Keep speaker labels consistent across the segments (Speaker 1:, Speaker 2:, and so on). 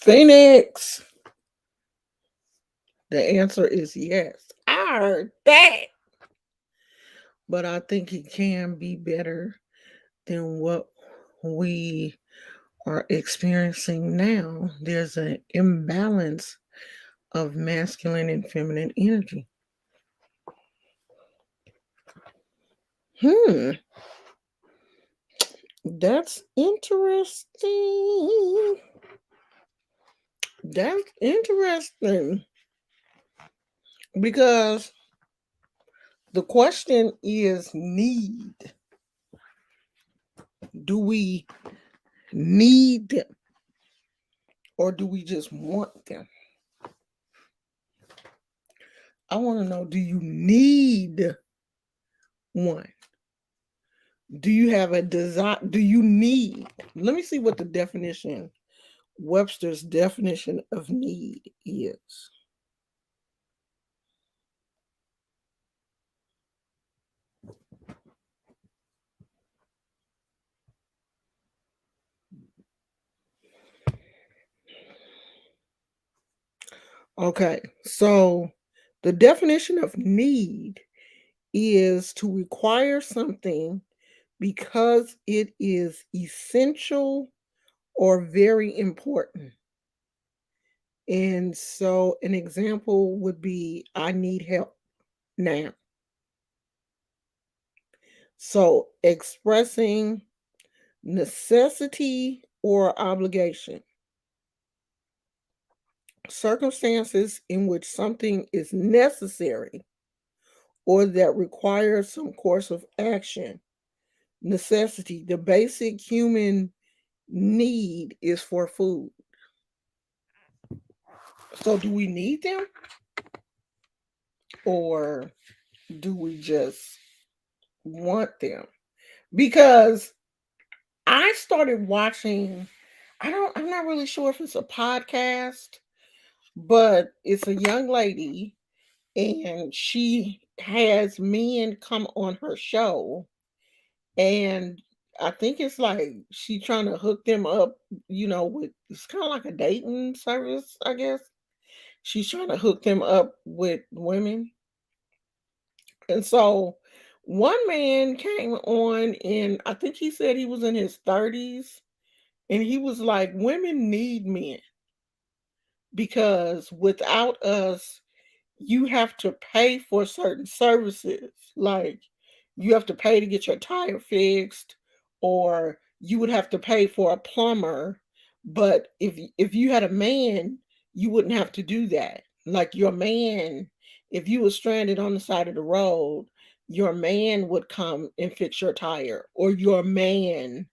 Speaker 1: Phoenix. The answer is yes. I heard that. But I think it can be better than what we are experiencing now. There's an imbalance of masculine and feminine energy. Hmm, that's interesting. That's interesting because the question is need. Do we need them or do we just want them? I want to know, do you need one? Do you have a desire? Do you need? Let me see what the definition, Webster's definition of need is. Okay, so the definition of need is to require something because it is essential or very important. And so an example would be I need help now. So expressing necessity or obligation. Circumstances in which something is necessary or that requires some course of action. Necessity, the basic human need is for food. So, do we need them or do we just want them? Because I started watching, I'm not really sure if it's a podcast, but it's a young lady and she has men come on her show, and I think it's like she trying to hook them up, with it's kind of like a dating service, I guess. She's trying to hook them up with women. And so one man came on and I think he said he was in his 30s and he was like, women need men because without us, you have to pay for certain services. Like you have to pay to get your tire fixed, or you would have to pay for a plumber. But if you had a man, you wouldn't have to do that. Like your man, if you were stranded on the side of the road, your man would come and fix your tire, or your man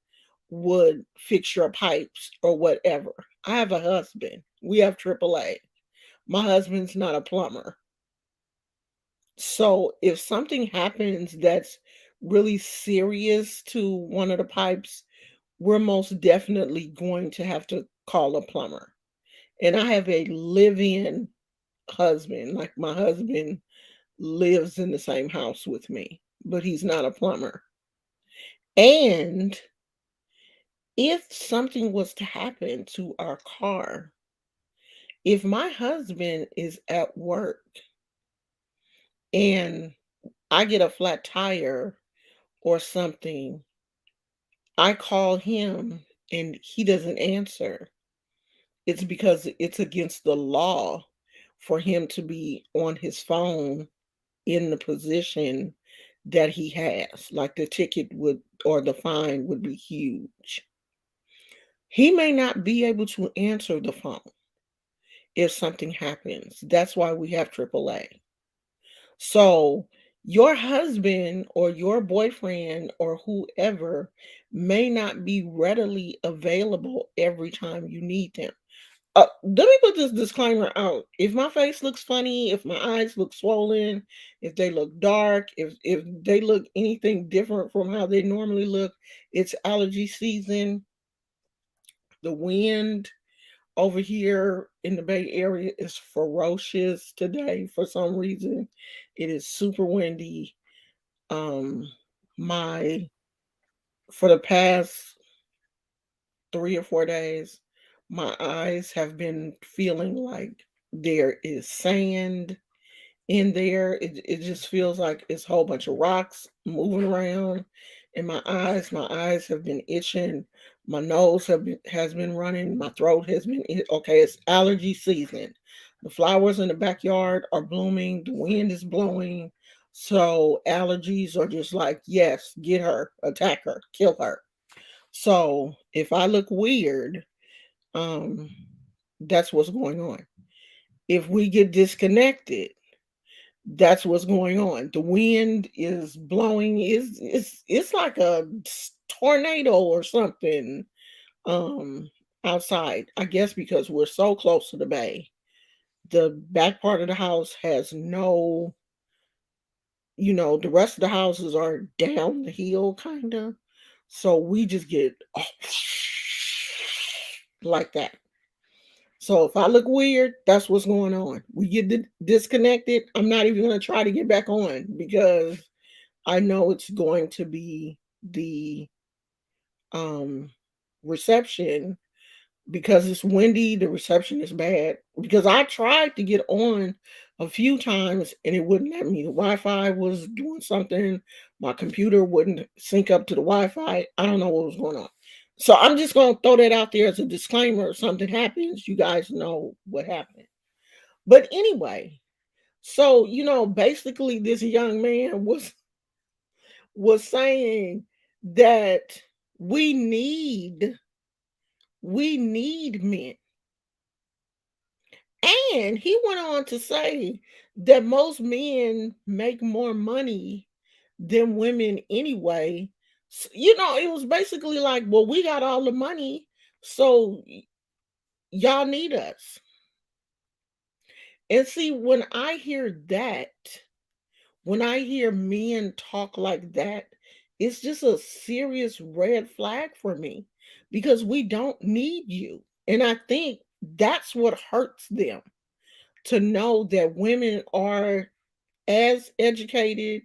Speaker 1: would fix your pipes or whatever. I have a husband. We have AAA. My husband's not a plumber. So if something happens that's really serious to one of the pipes, we're most definitely going to have to call a plumber. And I have a live-in husband. Like my husband lives in the same house with me, but he's not a plumber. And if something was to happen to our car, if my husband is at work and I get a flat tire or something, I call him and he doesn't answer. It's because it's against the law for him to be on his phone in the position that he has. Like the ticket would or the fine would be huge. He may not be able to answer the phone if something happens. That's why we have AAA. So your husband or your boyfriend or whoever may not be readily available every time you need them. Let me put this disclaimer out. If my face looks funny, if my eyes look swollen, if they look dark, if they look anything different from how they normally look, it's allergy season. The wind over here in the Bay Area is ferocious today for some reason. It is super windy. My For the past 3 or 4 days, My eyes have been feeling like there is sand in there. It just feels like it's a whole bunch of rocks moving around in my eyes. My eyes have been itching. My nose has been running. My throat has been okay. It's allergy season. The flowers in the backyard are blooming. The wind is blowing. So allergies are just like, yes, get her, attack her, kill her. So if I look weird, um, that's what's going on. If we get disconnected, that's what's going on. The wind is blowing. It's like a tornado or something um outside. I guess because we're so close to the bay. The back part of the house has no, the rest of the houses are down the hill kind of. So we just get like that. So if I look weird, that's what's going on. We get disconnected. I'm not even going to try to get back on because I know it's going to be the um reception because it's windy, the reception is bad. Because I tried to get on a few times and it wouldn't let me. The Wi-Fi was doing something. My computer wouldn't sync up to the Wi-Fi. I don't know what was going on. So I'm just going to throw that out there as a disclaimer. If something happens, you guys know what happened. But anyway, so basically this young man was saying that we need we need men. And he went on to say that most men make more money than women anyway. It was basically like, well, we got all the money, so y'all need us. And see, when I hear men talk like that, it's just a serious red flag for me because we don't need you. And I think that's what hurts them, to know that women are as educated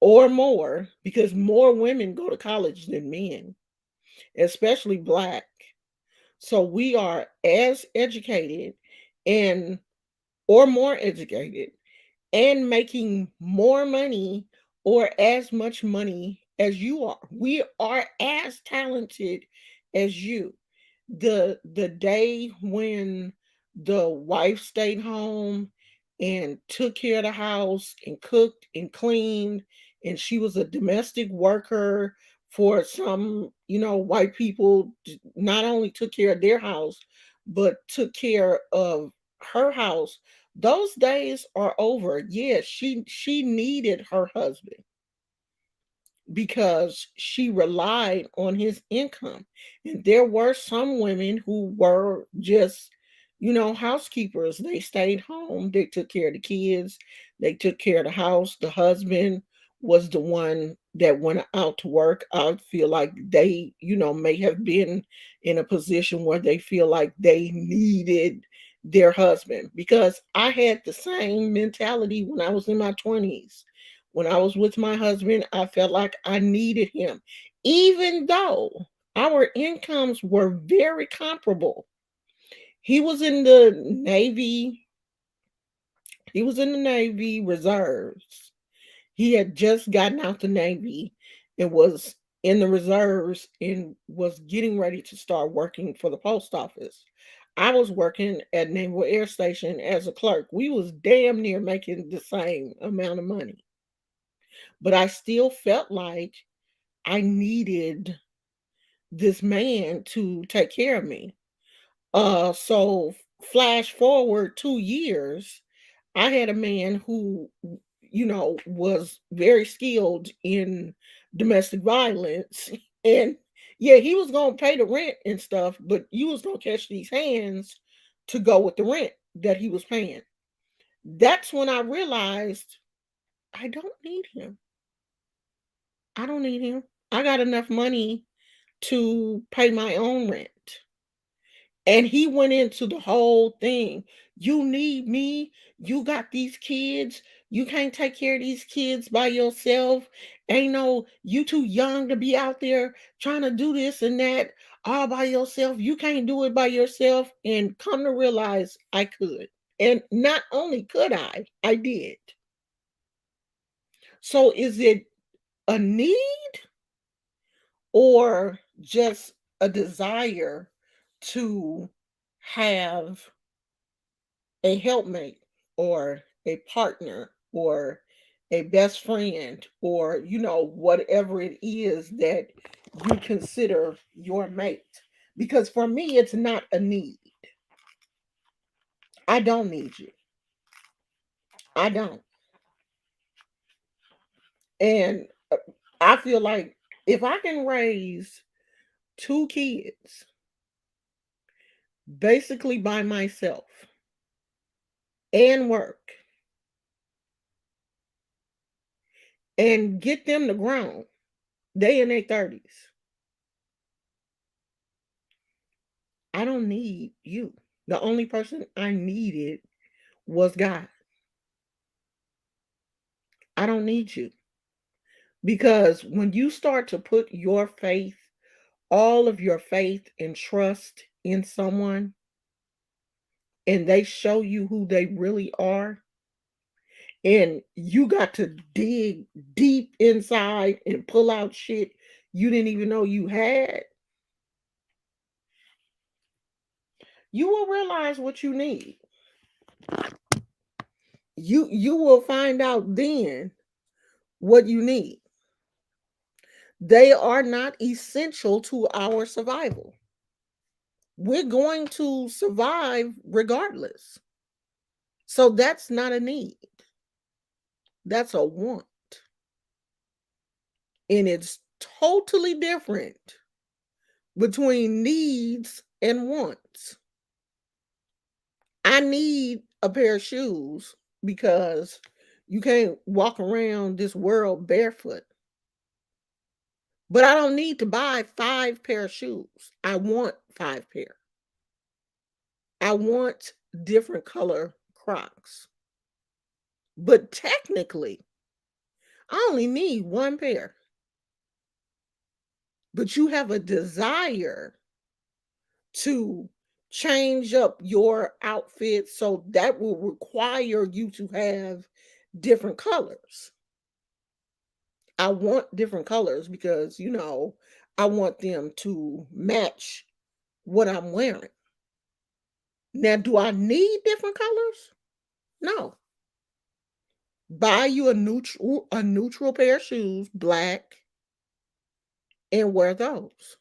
Speaker 1: or more, because more women go to college than men, especially black. So we are as educated and or more educated and making more money or as much money as you are. We are as talented as you. The day when the wife stayed home and took care of the house and cooked and cleaned, and she was a domestic worker for some, white people, not only took care of their house but took care of her house. Those days are over. Yes, she needed her husband because she relied on his income. And there were some women who were just, housekeepers. They stayed home, they took care of the kids, they took care of the house. The husband was the one that went out to work. I feel like they, may have been in a position where they feel like they needed their husband, because I had the same mentality when I was in my 20s. When I was with my husband, I felt like I needed him, even though our incomes were very comparable. He was in the Navy, he was in the Navy reserves. He had just gotten out the Navy and was in the reserves and was getting ready to start working for the post office. I was working at Naval Air Station as a clerk. We was damn near making the same amount of money. But I still felt like I needed this man to take care of me. So flash forward 2 years, I had a man who, was very skilled in domestic violence. And yeah, he was gonna pay the rent and stuff, but you was gonna catch these hands to go with the rent that he was paying. That's when I realized I don't need him. I don't need him. I got enough money to pay my own rent. And he went into the whole thing. You need me. You got these kids. You can't take care of these kids by yourself. Ain't no, you too young to be out there trying to do this and that. all by yourself. You can't do it by yourself. And come to realize I could. And not only could I did. So is it a need or just a desire to have a helpmate or a partner or a best friend or whatever it is that you consider your mate? Because for me it's not a need. I don't need you. I don't. And I feel like if I can raise two kids basically by myself and work and get them to grown, they in their 30s, I don't need you. The only person I needed was God. I don't need you. Because when you start to put your faith, all of your faith and trust in someone, and they show you who they really are, and you got to dig deep inside and pull out shit you didn't even know you had, you will realize what you need. You will find out then what you need. They are not essential to our survival. We're going to survive regardless. So that's not a need. That's a want. And it's totally different between needs and wants. I need a pair of shoes because you can't walk around this world barefoot. But I don't need to buy 5 pair of shoes. I want 5 pair. I want different color Crocs. But technically, I only need 1 pair. But you have a desire to change up your outfit, so that will require you to have different colors. I want different colors because, I want them to match what I'm wearing. Now, do I need different colors? No. Buy you a neutral pair of shoes, black, and wear those.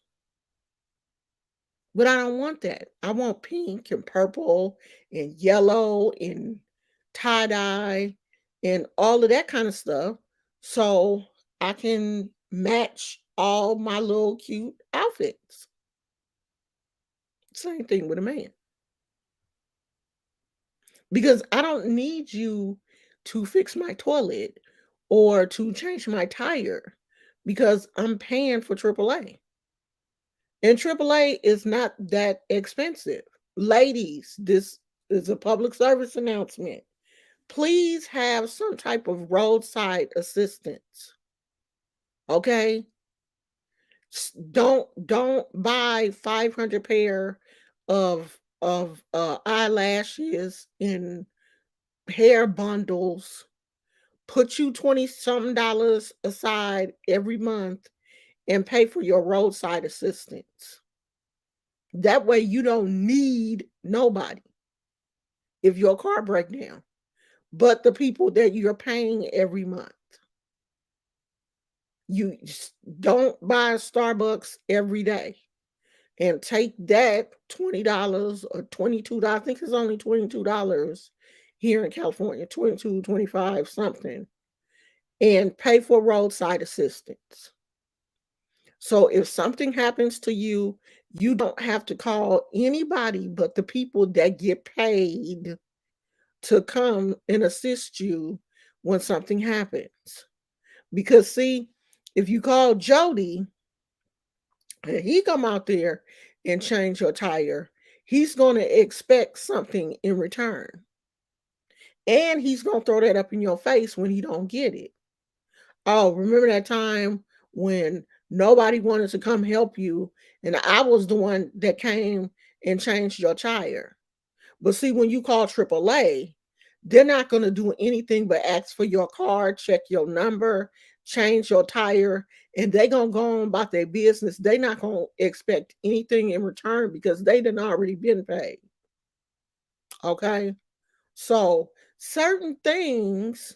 Speaker 1: But I don't want that. I want pink and purple and yellow and tie-dye and all of that kind of stuff so I can match all my little cute outfits. Same thing with a man. Because I don't need you to fix my toilet or to change my tire because I'm paying for AAA. And AAA is not that expensive. Ladies, this is a public service announcement. Please have some type of roadside assistance. Okay? Don't buy 500 pair of eyelashes in hair bundles. Put you 20 something dollars aside every month and pay for your roadside assistance. That way you don't need nobody if your car break down, but the people that you're paying every month. You don't buy Starbucks every day and take that $20 or $22. I think it's only $22 here in California, 22, 25, something, and pay for roadside assistance. So if something happens to you, you don't have to call anybody but the people that get paid to come and assist you when something happens. Because see, if you call Jody and he come out there and change your tire, he's going to expect something in return. And he's going to throw that up in your face when he don't get it. Oh, remember that time when Nobody wanted to come help you, and I was the one that came and changed your tire. But see, when you call AAA, they're not going to do anything but ask for your card, check your number, change your tire, and they going to go on about their business. They not going to expect anything in return because they done already been paid. Okay? So, certain things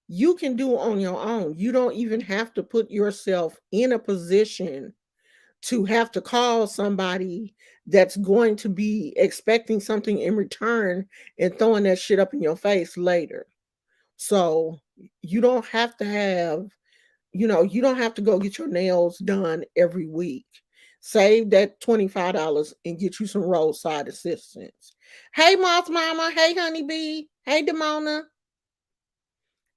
Speaker 1: you can do on your own. You don't even have to put yourself in a position to have to call somebody that's going to be expecting something in return and throwing that shit up in your face later. So you don't have to have, you don't have to go get your nails done every week. Save that $25 and get you some roadside assistance. Hey, Moth Mama. Hey, Honeybee. Hey, Demona.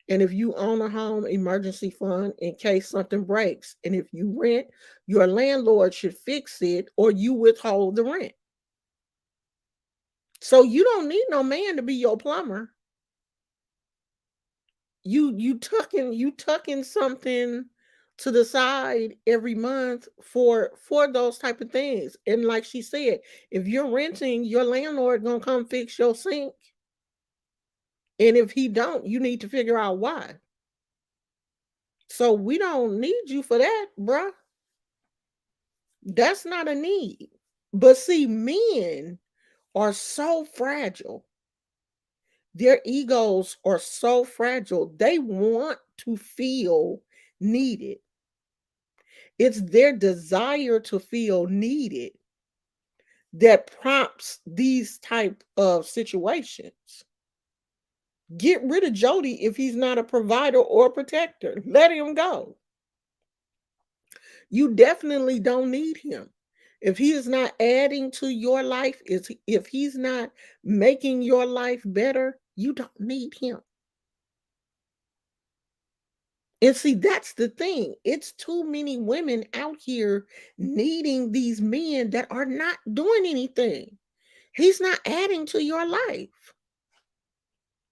Speaker 1: And if you own a home emergency fund in case something breaks, and if you rent, your landlord should fix it or you withhold the rent. So you don't need no man to be your plumber. You tucking something to the side every month for those type of things. And like she said, if you're renting, your landlord gonna come fix your sink. And if he don't, you need to figure out why. So we don't need you for that, bruh. That's not a need. But see, men are so fragile. Their egos are so fragile. They want to feel needed. It's their desire to feel needed that prompts these type of situations. Get rid of Jody if he's not a provider or a protector. Let him go. You definitely don't need him. If he is not adding to your life, if he's not making your life better, you don't need him. And see, that's the thing. It's too many women out here needing these men that are not doing anything. He's not adding to your life.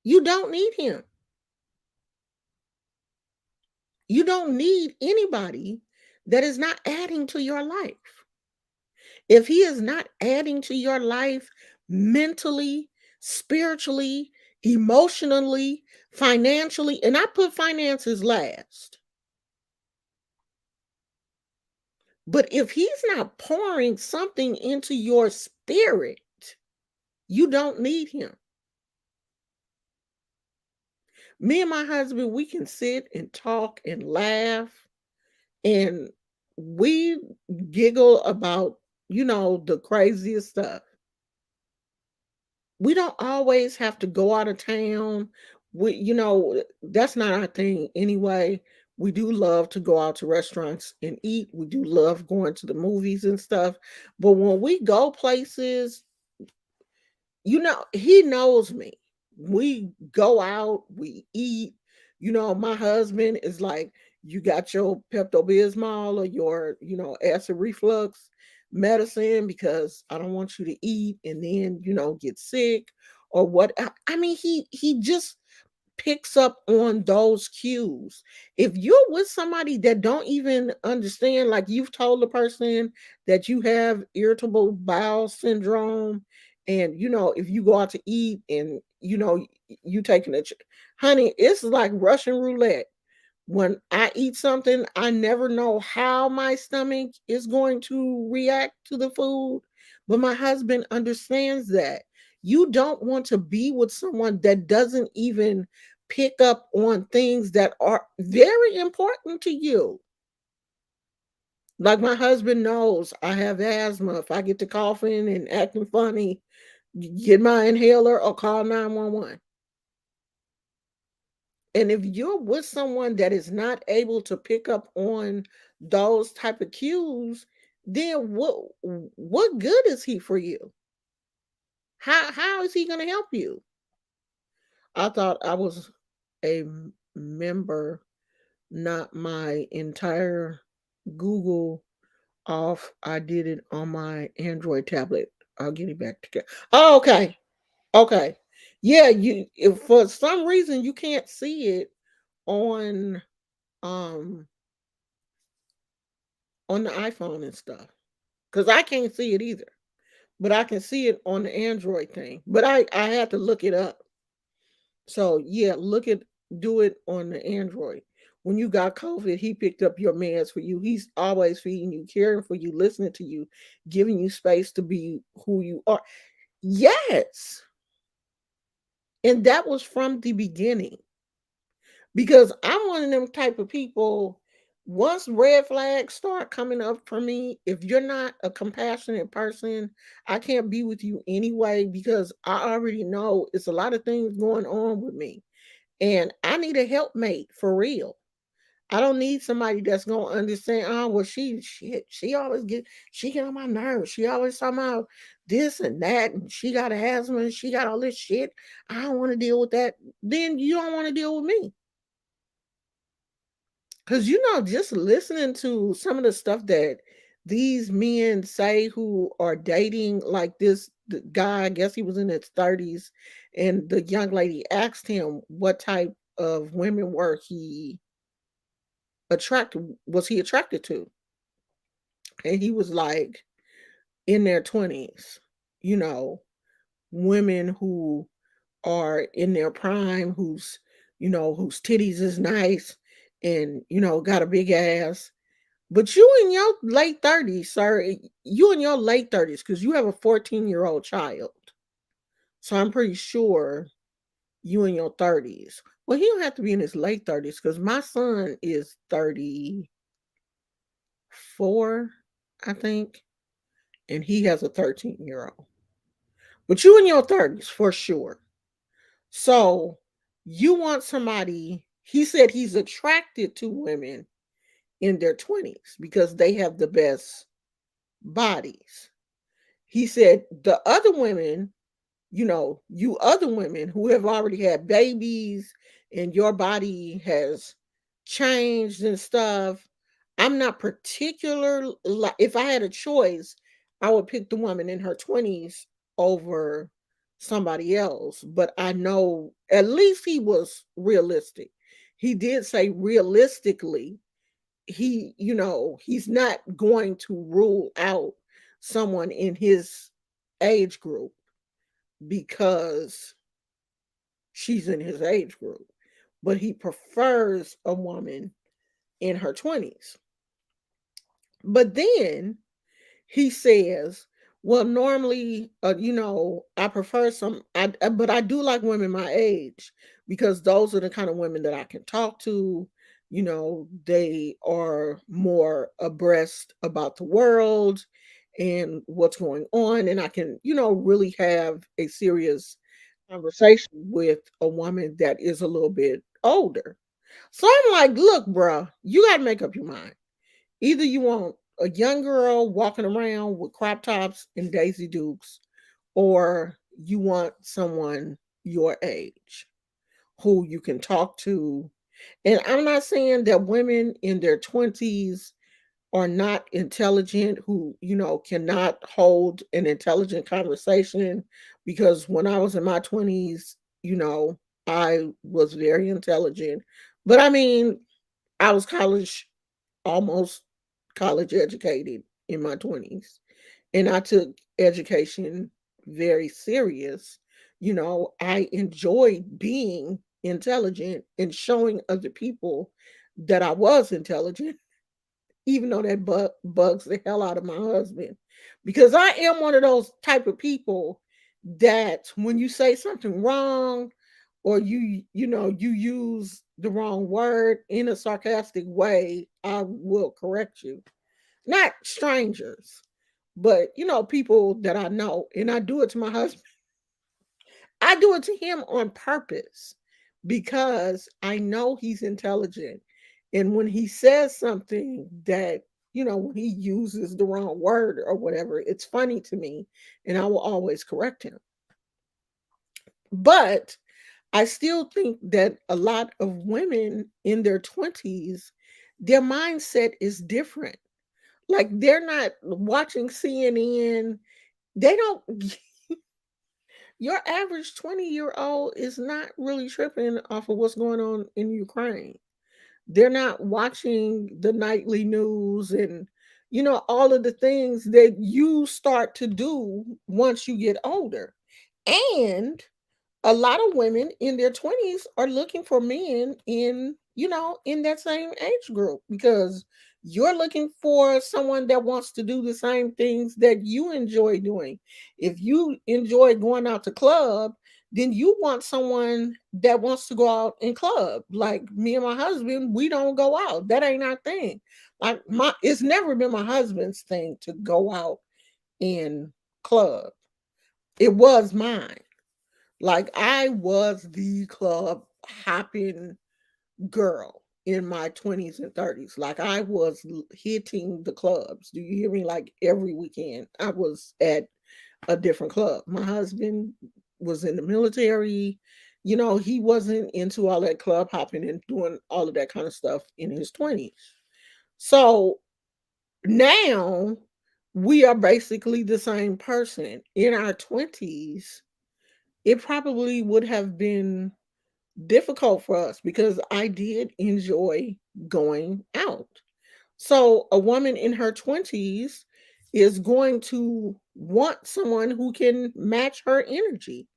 Speaker 1: You don't need him. You don't need anybody that is not adding to your life. If he is not adding to your life mentally, spiritually, emotionally, financially, and I put finances last. But if he's not pouring something into your spirit, you don't need him. Me and my husband, we can sit and talk and laugh and we giggle about, the craziest stuff. We don't always have to go out of town. That's not our thing anyway. We do love to go out to restaurants and eat. We do love going to the movies and stuff. But when we go places, he knows me. We go out, we eat. My husband is like, you got your Pepto Bismol or your, acid reflux medicine because I don't want you to eat and then, get sick or what. I mean, he just picks up on those cues. If you're with somebody that don't even understand, like you've told the person that you have irritable bowel syndrome, and if you go out to eat and you taking honey, it's like Russian roulette. When I eat something, I never know how my stomach is going to react to the food. But my husband understands that. You don't want to be with someone that doesn't even pick up on things that are very important to you. Like my husband knows I have asthma. If I get to coughing and acting funny, get my inhaler or call 911. And if you're with someone that is not able to pick up on those type of cues, then what good is he for you? How is he going to help you? I thought I was a member, not my entire Google off. I did it on my Android tablet. I'll get it back together. Oh, okay. Okay. Yeah, if for some reason you can't see it on um on the iPhone and stuff. Because I can't see it either. But I can see it on the Android thing. But I had to look it up. So yeah, do it on the Android. When you got COVID, he picked up your meds for you. He's always feeding you, caring for you, listening to you, giving you space to be who you are. Yes. And that was from the beginning. Because I'm one of them type of people. Once red flags start coming up for me, if you're not a compassionate person, I can't be with you anyway because I already know it's a lot of things going on with me. And I need a helpmate for real. I don't need somebody that's gonna understand. Oh, well, she always she get on my nerves. She always talking about this and that, and she got asthma, and she got all this shit. I don't want to deal with that. Then you don't want to deal with me. Because, just listening to some of the stuff that these men say who are dating, like this the guy, I guess he was in his 30s, and the young lady asked him what type of women was he attracted to? And he was like, in their 20s, you know, women who are in their prime, whose titties is nice and, got a big ass. But you in your late 30s, sir, you in your late 30s because you have a 14-year-old child. So I'm pretty sure you in your 30s. Well, he don't have to be in his late 30s because my son is 34, I think, and he has a 13-year-old. But you in your 30s for sure. So you want somebody, he said he's attracted to women in their 20s because they have the best bodies. He said the other women, you other women who have already had babies and your body has changed and stuff. I'm not particular. If I had a choice, I would pick the woman in her 20s over somebody else. But I know at least he was realistic. He did say realistically, he's not going to rule out someone in his age group because she's in his age group, but he prefers a woman in her 20s. But then he says, well, normally, I prefer but I do like women my age because those are the kind of women that I can talk to. They are more abreast about the world and what's going on. And I can, really have a serious conversation with a woman that is a little bit older. So I'm like, look, bruh, you got to make up your mind. Either you want a young girl walking around with crop tops and Daisy Dukes, or you want someone your age who you can talk to. And I'm not saying that women in their 20s are not intelligent, who, cannot hold an intelligent conversation, because when I was in my 20s, I was very intelligent. But I mean, I was almost college educated in my 20s, and I took education very serious. I enjoyed being intelligent and showing other people that I was intelligent, even though that bugs the hell out of my husband, because I am one of those type of people that when you say something wrong, or you use the wrong word in a sarcastic way, I will correct you. Not strangers, but people that I know, and I do it to my husband. I do it to him on purpose because I know he's intelligent. And when he says something that, when he uses the wrong word or whatever, it's funny to me, and I will always correct him. But I still think that a lot of women in their 20s, their mindset is different. Like they're not watching CNN. They don't Your average 20-year-old is not really tripping off of what's going on in Ukraine. They're not watching the nightly news and all of the things that you start to do once you get older. And a lot of women in their 20s are looking for men in that same age group, because you're looking for someone that wants to do the same things that you enjoy doing. If you enjoy going out to club, then you want someone that wants to go out and club. Like me and my husband, we don't go out. That ain't our thing. Like it's never been my husband's thing to go out and club. It was mine. Like I was the club hopping girl in my 20s and 30s. Like I was hitting the clubs. Do you hear me? Like every weekend I was at a different club. My husband was in the military. He wasn't into all that club hopping and doing all of that kind of stuff in his 20s. So now we are basically the same person. In our 20s, it probably would have been difficult for us because I did enjoy going out. So, a woman in her 20s is going to want someone who can match her energy.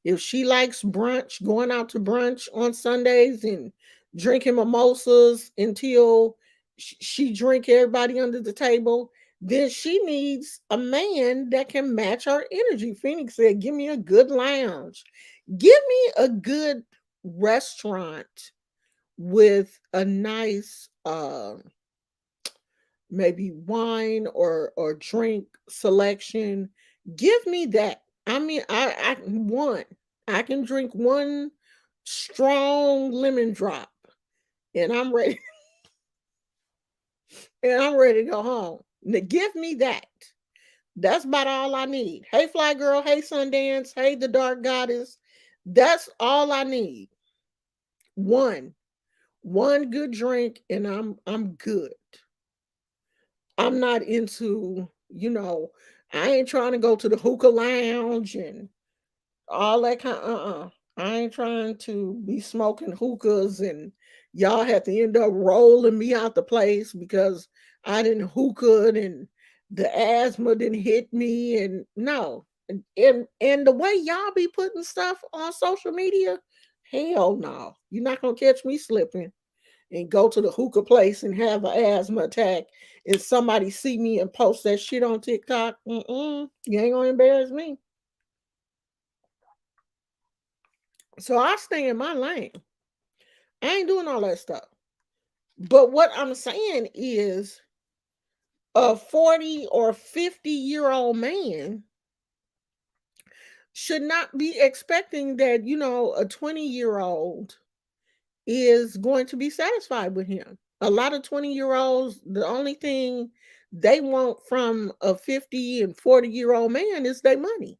Speaker 1: If she likes brunch, going out to brunch on Sundays and drinking mimosas until she drink everybody under the table, then she needs a man that can match her energy. Phoenix said, "Give me a good lounge. Give me a good restaurant with a nice maybe wine or drink selection. Give me that. I mean, I can drink one strong lemon drop and I'm ready and I'm ready to go home. Now give me that. That's about all I need. Hey Fly Girl, hey Sundance, hey the Dark Goddess. That's all I need. One. One good drink and I'm good. I'm not into, I ain't trying to go to the hookah lounge and all that kind. I ain't trying to be smoking hookahs and y'all have to end up rolling me out the place because I didn't hookah and the asthma didn't hit me and no. And the way y'all be putting stuff on social media, hell no. You're not gonna catch me slipping and go to the hookah place and have an asthma attack and somebody see me and post that shit on TikTok. You ain't gonna embarrass me. So I stay in my lane. I ain't doing all that stuff. But what I'm saying is a 40 or 50-year-old man should not be expecting that, a 20-year-old is going to be satisfied with him. A lot of 20-year-olds, the only thing they want from a 50 and 40-year-old man is their money.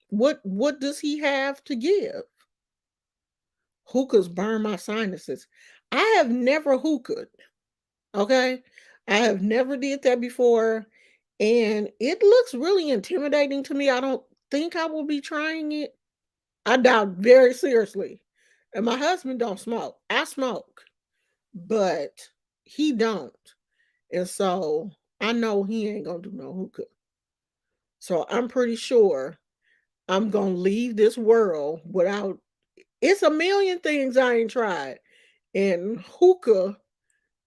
Speaker 1: What does he have to give? Hookahs burn my sinuses. I have never hookahd. Okay? I have never did that before. And it looks really intimidating to me. I don't think I will be trying it. I doubt very seriously. And my husband don't smoke. I smoke, but he don't. And so I know he ain't gonna do no hookah. So I'm pretty sure I'm gonna leave this world without. It's a million things I ain't tried, and hookah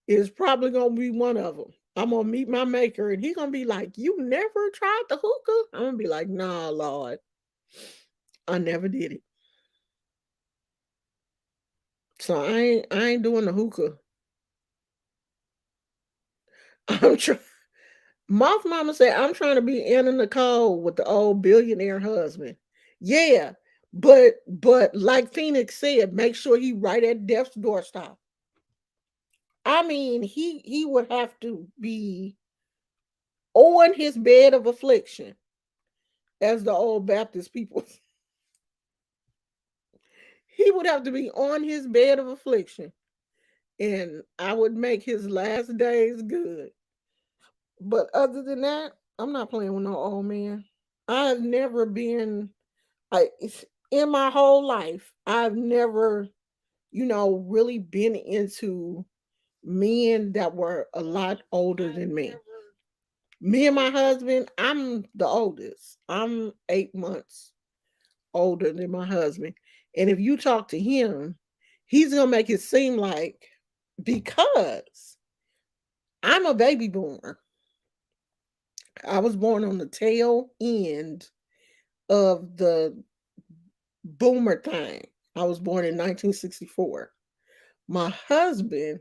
Speaker 1: is probably gonna be one of them. I'm gonna meet my maker, and he gonna be like, "You never tried the hookah?" I'm gonna be like, "Nah, Lord, I never did it." So I ain't doing the hookah. I'm trying. Moth Mama said, "I'm trying to be Anna Nicole with the old billionaire husband." Yeah, but like Phoenix said, make sure he right at death's doorstep. I mean, he would have to be on his bed of affliction, as the old Baptist people. He would have to be on his bed of affliction, and I would make his last days good. But other than that, I'm not playing with no old man. I've never been I in my whole life, I've never, really been into, men that were a lot older than me. Me and my husband, I'm the oldest. I'm 8 months older than my husband. And if you talk to him, he's going to make it seem like because I'm a baby boomer, I was born on the tail end of the boomer thing. I was born in 1964. My husband,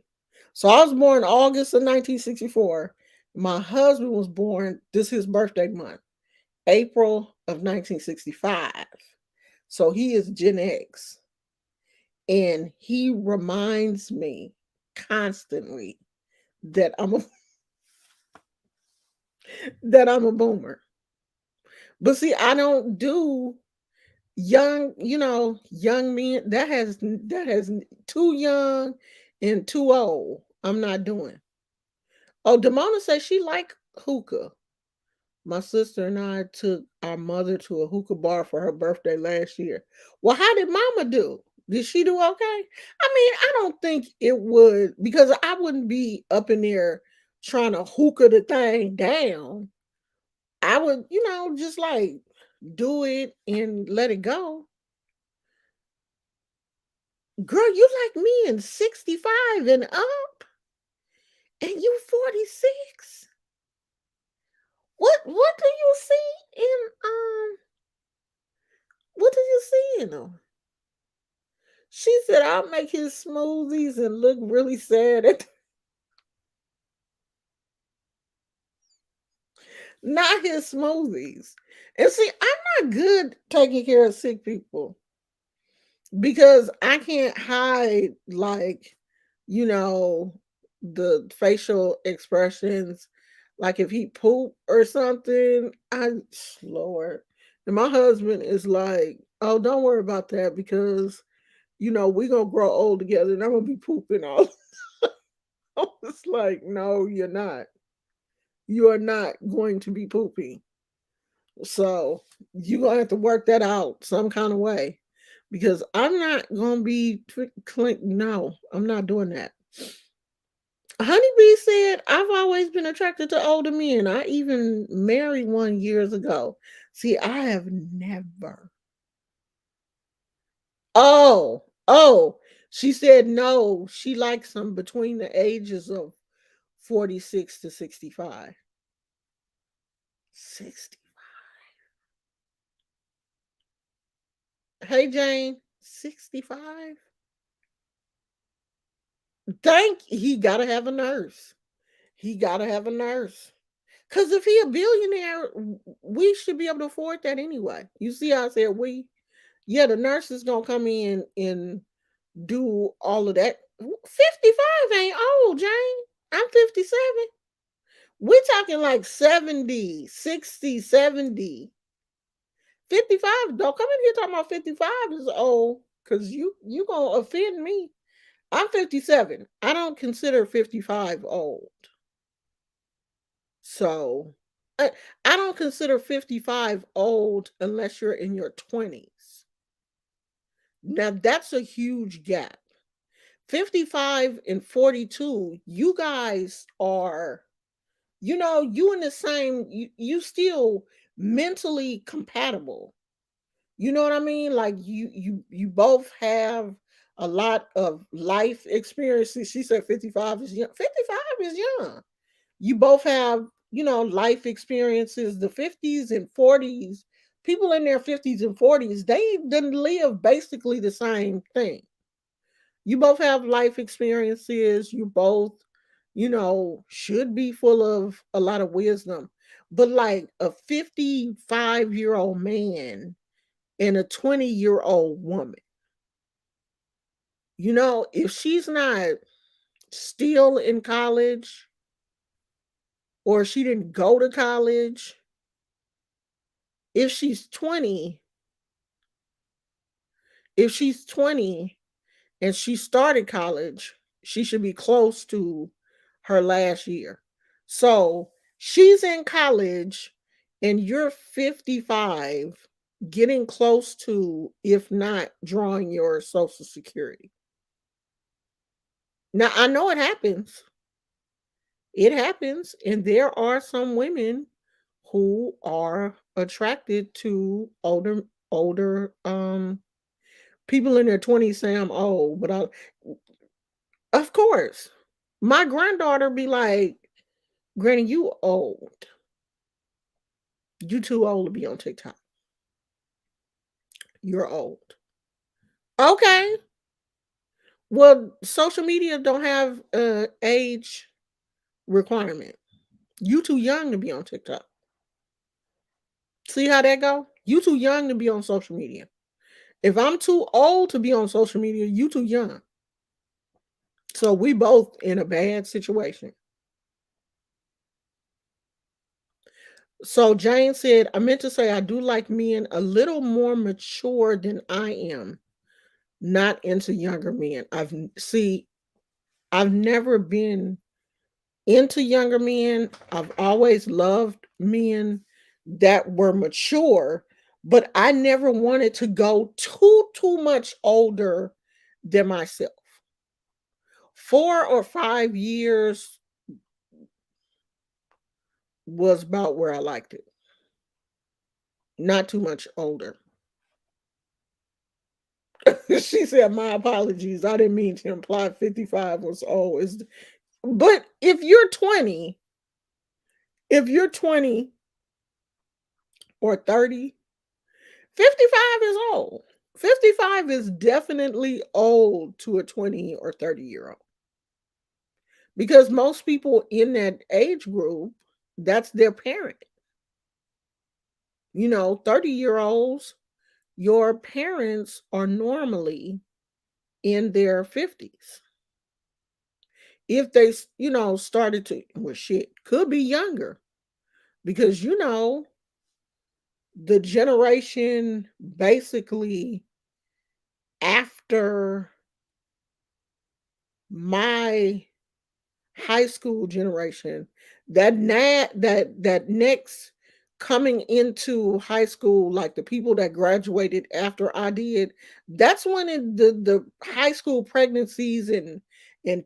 Speaker 1: so I was born August of 1964. My husband was born, this is his birthday month, April of 1965. So he is Gen X. And he reminds me constantly that that I'm a boomer. But see, I don't do young, young men. That has too young and too old. I'm not doing. Oh, Demona says she like hookah. My sister and I took our mother to a hookah bar for her birthday last year. Well, how did Mama do? Did she do okay? I mean, I don't think it would because I wouldn't be up in there trying to hookah the thing down. I would, just like do it and let it go. Girl, you like me in 65 and up, and you 46. What do you see in what do you see in them? She said I'll make his smoothies and look really sad at not his smoothies. And see, I'm not good taking care of sick people because I can't hide like, you know, the facial expressions. Like if he poop or something, Lord. And my husband is like, oh, don't worry about that because we're gonna grow old together and I'm gonna be pooping all. I was like, no, you're not. You are not going to be pooping. So you're gonna have to work that out some kind of way. Because I'm not gonna be no, I'm not doing that. Honeybee said, I've always been attracted to older men. I even married one years ago. See, I have never. Oh, she said no, she likes them between the ages of 46 to 65. 60. Hey, Jane, 65? He gotta have a nurse. He gotta have a nurse. Because if he a billionaire, we should be able to afford that anyway. You see how I said we? Yeah, the nurse is gonna come in and do all of that. 55 ain't old, Jane. I'm 57. We're talking like 70, 60, 70. 55. Don't come in here talking about 55 is old because you gonna offend me. I'm 57. I don't consider 55 old. So I don't consider 55 old unless you're in your 20s. Now that's a huge gap. 55 and 42, you guys are, you in the same, you still mentally compatible. You know what I mean? Like you both have a lot of life experiences. She said 55 is young. 55 is young. You both have, life experiences. The 50s and 40s, people in their 50s and 40s, they didn't live basically the same thing. You both have life experiences. You both, should be full of a lot of wisdom. But like a 55-year-old man and a 20-year-old woman, if she's not still in college or she didn't go to college, if she's 20, if she's 20 and she started college, she should be close to her last year. So she's in college and you're 55, getting close to, if not drawing your Social Security. Now I know it happens. It happens, and there are some women who are attracted to older people in their 20s say I'm old, but I of course. My granddaughter be like, "Granny, you old. You too old to be on TikTok. You're old." Okay. Well, social media don't have a age requirement. You too young to be on TikTok. See how that go? You too young to be on social media. If I'm too old to be on social media, you too young. So we both in a bad situation. So Jane said, I meant to say I do like men a little more mature than I am, not into younger men. I've never been into younger men. I've always loved men that were mature, but I never wanted to go too much older than myself. 4 or 5 years was about where I liked it. Not too much older. She said, "My apologies. I didn't mean to imply 55 was old." But if you're 20 or 30, 55 is old. 55 is definitely old to a 20 or 30-year-old because most people in that age group, that's their parent. 30-year-olds, your parents are normally in their 50s. If they started to, well, shit, could be younger because, the generation basically after my high school generation, that next coming into high school, like the people that graduated after I did, that's when the high school pregnancies and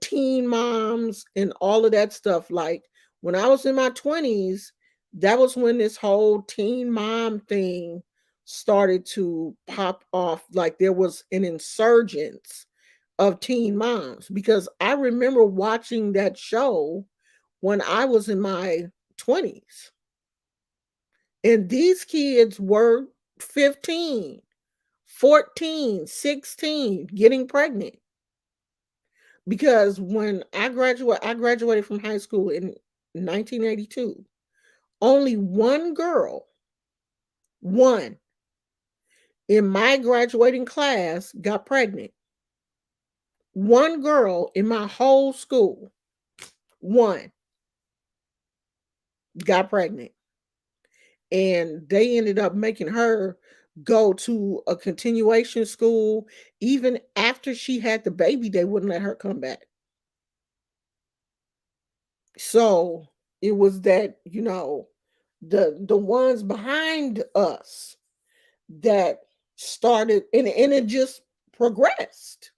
Speaker 1: teen moms and all of that stuff. Like when I was in my 20s, that was when this whole teen mom thing started to pop off. Like there was an insurgence of teen moms because I remember watching that show when I was in my 20s. And these kids were 15, 14, 16, getting pregnant. Because when I graduated from high school in 1982. Only one girl, one in my graduating class got pregnant. One girl in my whole school, one got pregnant. And they ended up making her go to a continuation school. Even after she had the baby, they wouldn't let her come back. So it was that, the ones behind us that started, and it just progressed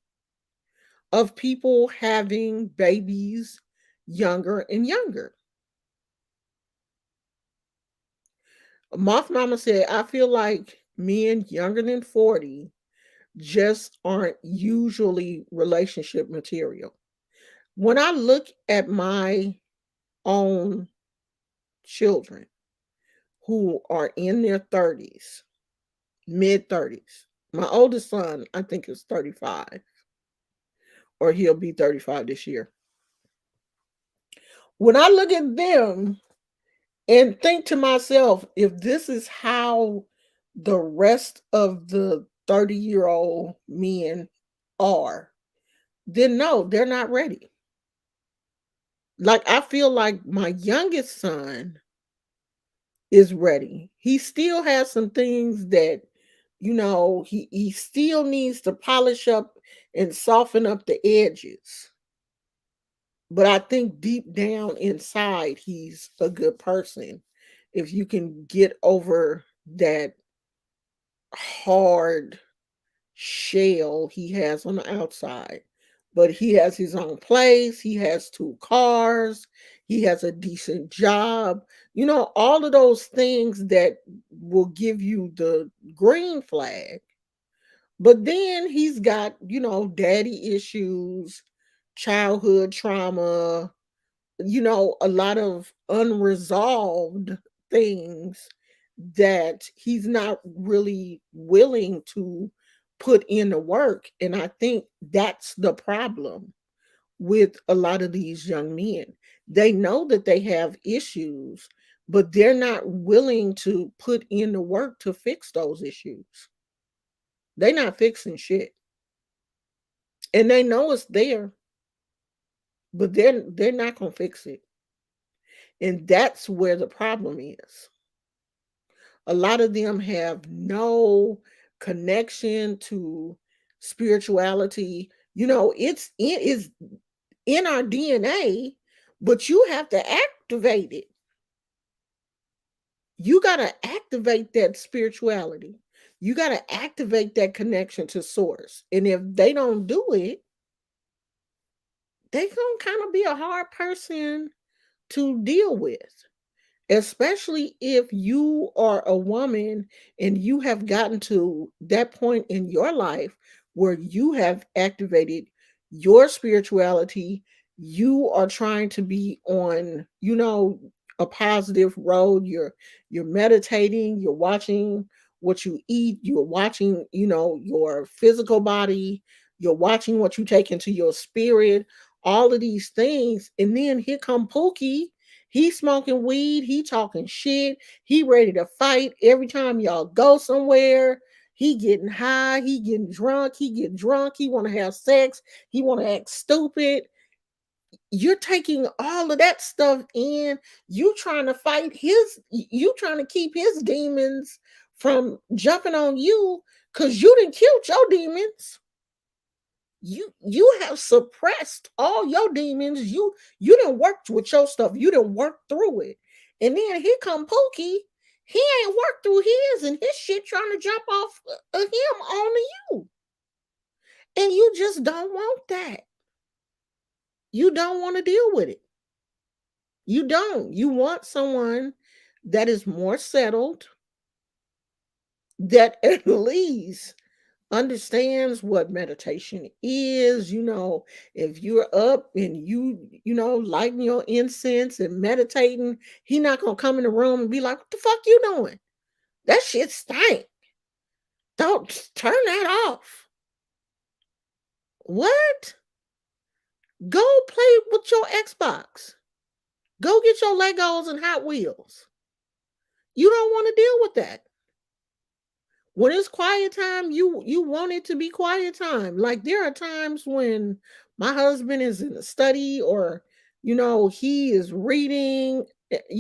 Speaker 1: of people having babies younger and younger. Moth Mama said, I feel like men younger than 40 just aren't usually relationship material. When I look at my own children who are in their 30s, mid 30s, my oldest son, I think, is 35, or he'll be 35 this year. When I look at them and think to myself, if this is how the rest of the 30-year-old men are, then no, they're not ready. Like I feel like my youngest son is ready. He still has some things that he still needs to polish up and soften up the edges. But I think deep down inside he's a good person. If you can get over that hard shell he has on the outside. but he has his own place, he has 2 cars, he has a decent job. All of those things that will give you the green flag. But then he's got, daddy issues, childhood trauma, a lot of unresolved things that he's not really willing to put in the work. And I think that's the problem with a lot of these young men. They know that they have issues, but they're not willing to put in the work to fix those issues. They're not fixing shit. And they know it's there, but they're not gonna fix it. And that's where the problem is. A lot of them have no connection to spirituality. It is in our DNA, but you have to activate it. You got to activate that spirituality. You got to activate that connection to source. And if they don't do it, they going to kind of be a hard person to deal with, especially if you are a woman and you have gotten to that point in your life where you have activated your spirituality. You are trying to be on, a positive road. You're meditating, you're watching what you eat, you're watching, your physical body, you're watching what you take into your spirit, all of these things. And then here come Pookie. He smoking weed, he talking shit, he ready to fight every time y'all go somewhere. He getting high, he getting drunk, he get drunk, he want to have sex, he want to act stupid. You're taking all of that stuff in. You trying to fight you trying to keep his demons from jumping on you because you didn't kill your demons. You have suppressed all your demons. You didn't work with your stuff. You didn't work through it. And then here come Pookie. He ain't worked through his, and his shit trying to jump off of him onto you. And you just don't want that. You don't want to deal with it. You don't. You want someone that is more settled, that at least understands what meditation is. If you're up and lighting your incense and meditating, he not gonna come in the room and be like, what the fuck you doing? That shit stink. Don't turn that off. What? Go play with your Xbox. Go get your Legos and Hot Wheels. You don't want to deal with that. When it's quiet time, you want it to be quiet time. Like, there are times when my husband is in the study, or he is reading.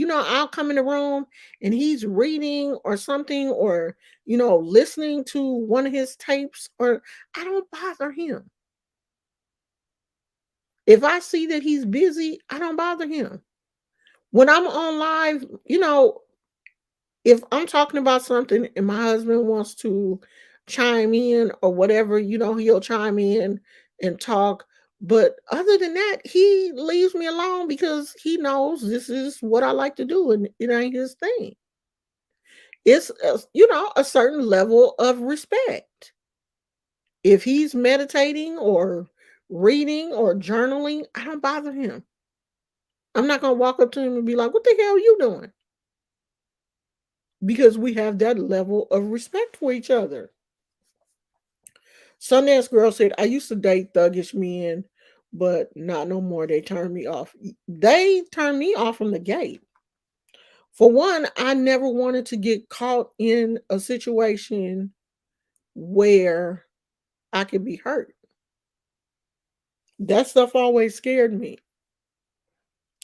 Speaker 1: I'll come in the room and he's reading or something, or listening to one of his tapes, or I don't bother him. If I see that he's busy, I don't bother him. When I'm on live, if I'm talking about something and my husband wants to chime in or whatever, he'll chime in and talk. But other than that, he leaves me alone because he knows this is what I like to do, and it ain't his thing. It's a certain level of respect. If he's meditating or reading or journaling, I don't bother him. I'm not gonna walk up to him and be like, "What the hell are you doing?" Because we have that level of respect for each other. Sundance Girl said, I used to date thuggish men, but not no more. They turned me off. They turned me off from the gate. For one, I never wanted to get caught in a situation where I could be hurt. That stuff always scared me.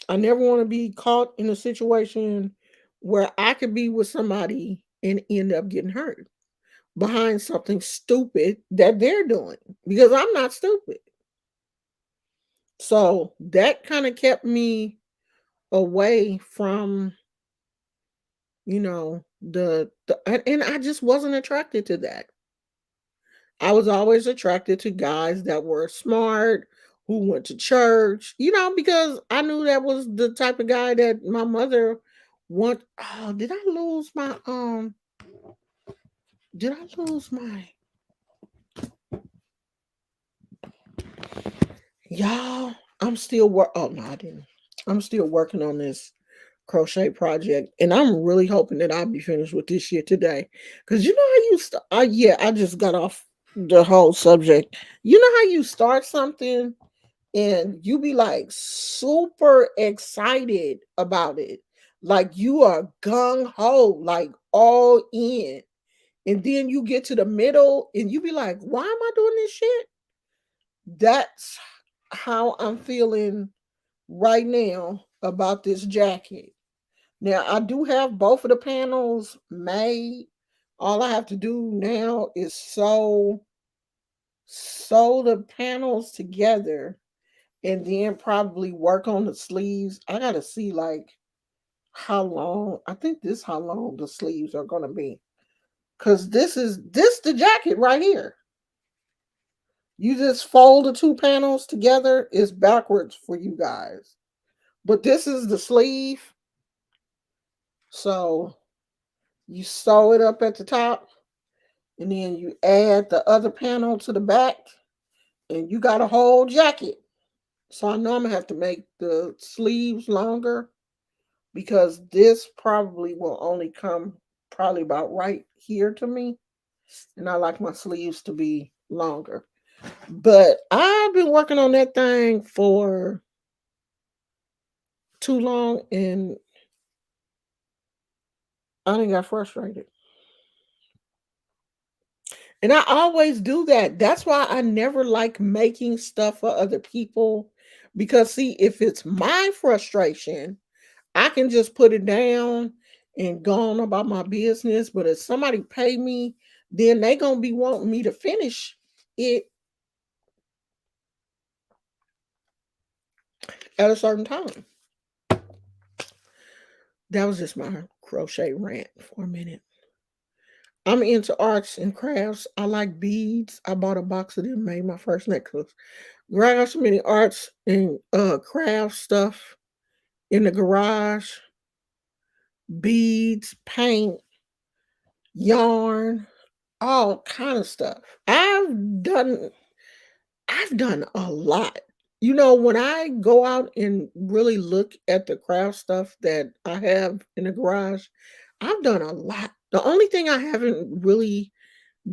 Speaker 1: I never want to be caught in a situation where I could be with somebody and end up getting hurt behind something stupid that they're doing, because I'm not stupid. So that kind of kept me away from, and I just wasn't attracted to that. I was always attracted to guys that were smart, who went to church, because I knew that was the type of guy that my mother want. Oh, did I lose my y'all? I'm still work oh no, I didn't. I'm still working on this crochet project, and I'm really hoping that I'll be finished with this year today. Cause you know how you start yeah, I just got off the whole subject. You know how you start something and you be like super excited about it. Like you are gung ho, like all in. And then you get to the middle and you be like, why am I doing this shit? That's how I'm feeling right now about this jacket. Now I do have both of the panels made. All I have to do now is sew the panels together and then probably work on the sleeves. I gotta see like how long. I think this how long the sleeves are gonna be. Cause this the jacket right here. You just fold the two panels together. It's backwards for you guys. But this is the sleeve. So you sew it up at the top and then you add the other panel to the back and you got a whole jacket. So I know I'm gonna have to make the sleeves longer because this probably will only come probably about right here to me. And I like my sleeves to be longer. But I've been working on that thing for too long and I done got frustrated. And I always do that. That's why I never like making stuff for other people. Because see, if it's my frustration, I can just put it down and go on about my business. But if somebody pay me, then they gonna be wanting me to finish it at a certain time. That was just my crochet rant for a minute. I'm into arts and crafts. I like beads. I bought a box of them, made my first necklace. Girl, I got so many arts and craft stuff in the garage. Beads, paint, yarn, all kind of stuff. I've done a lot. When I go out and really look at the craft stuff that I have in the garage, I've done a lot. The only thing I haven't really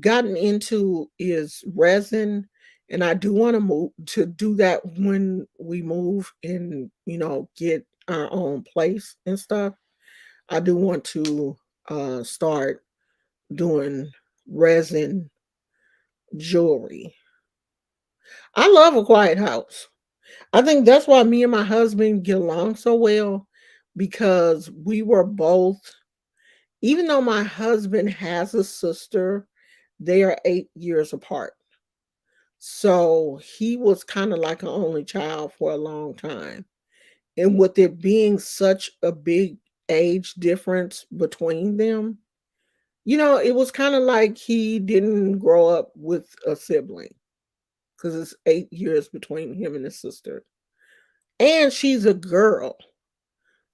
Speaker 1: gotten into is resin, and I do want to move to do that when we move and get our own place and stuff. I do want to start doing resin jewelry. I love a quiet house. I think that's why me and my husband get along so well because we were both, even though my husband has a sister, they are 8 years apart. So he was kind of like an only child for a long time. And with it being such a big age difference between them, it was kind of like he didn't grow up with a sibling because it's 8 years between him and his sister. And she's a girl.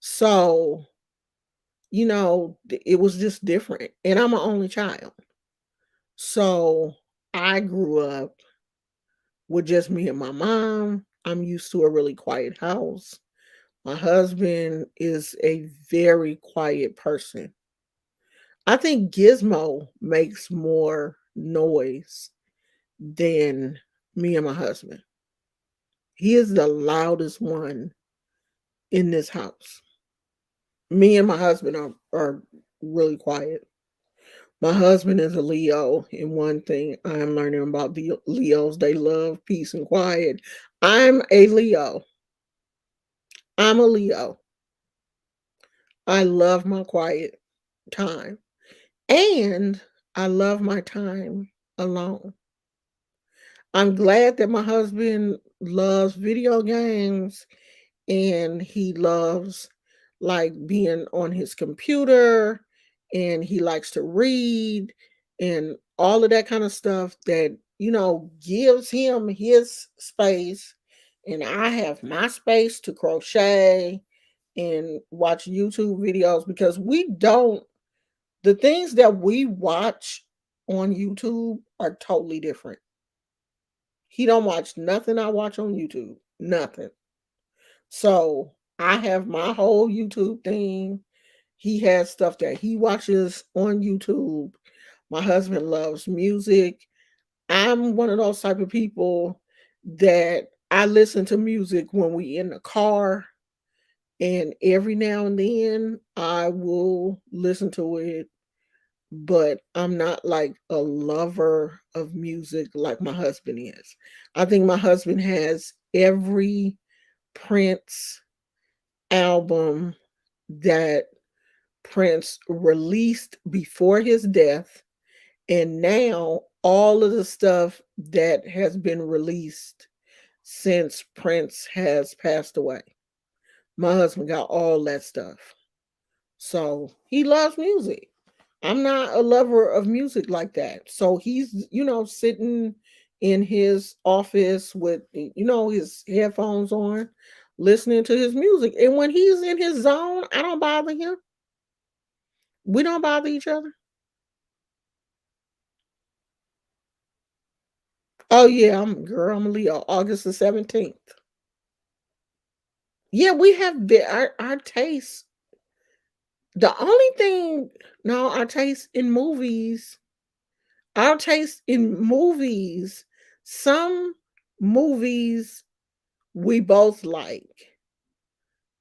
Speaker 1: So, it was just different. And I'm an only child. So I grew up with just me and my mom. I'm used to a really quiet house. My husband is a very quiet person. I think Gizmo makes more noise than me and my husband. He is the loudest one in this house. Me and my husband are really quiet. My husband is a Leo, and one thing I'm learning about the Leos, they love peace and quiet. I'm a Leo. I'm a Leo. I love my quiet time. And I love my time alone. I'm glad that my husband loves video games and he loves like being on his computer and he likes to read and all of that kind of stuff that gives him his space and I have my space to crochet and watch YouTube videos because we don't the things that we watch on YouTube are totally different. He don't watch nothing I watch on YouTube. Nothing. So I have my whole YouTube thing. He has stuff that he watches on YouTube. My husband loves music. I'm one of those type of people that I listen to music when we in the car, and every now and then I will listen to it, but I'm not like a lover of music like my husband is. I think my husband has every Prince album that Prince released before his death, and now all of the stuff that has been released since Prince has passed away. My husband got all that stuff. So he loves music. I'm not a lover of music like that. So he's, sitting in his office with, his headphones on, listening to his music. And when he's in his zone, I don't bother him. We don't bother each other. Oh yeah, I'm a Leo, August the 17th. Yeah, we have our taste. The only thing, no, our taste in movies, some movies we both like,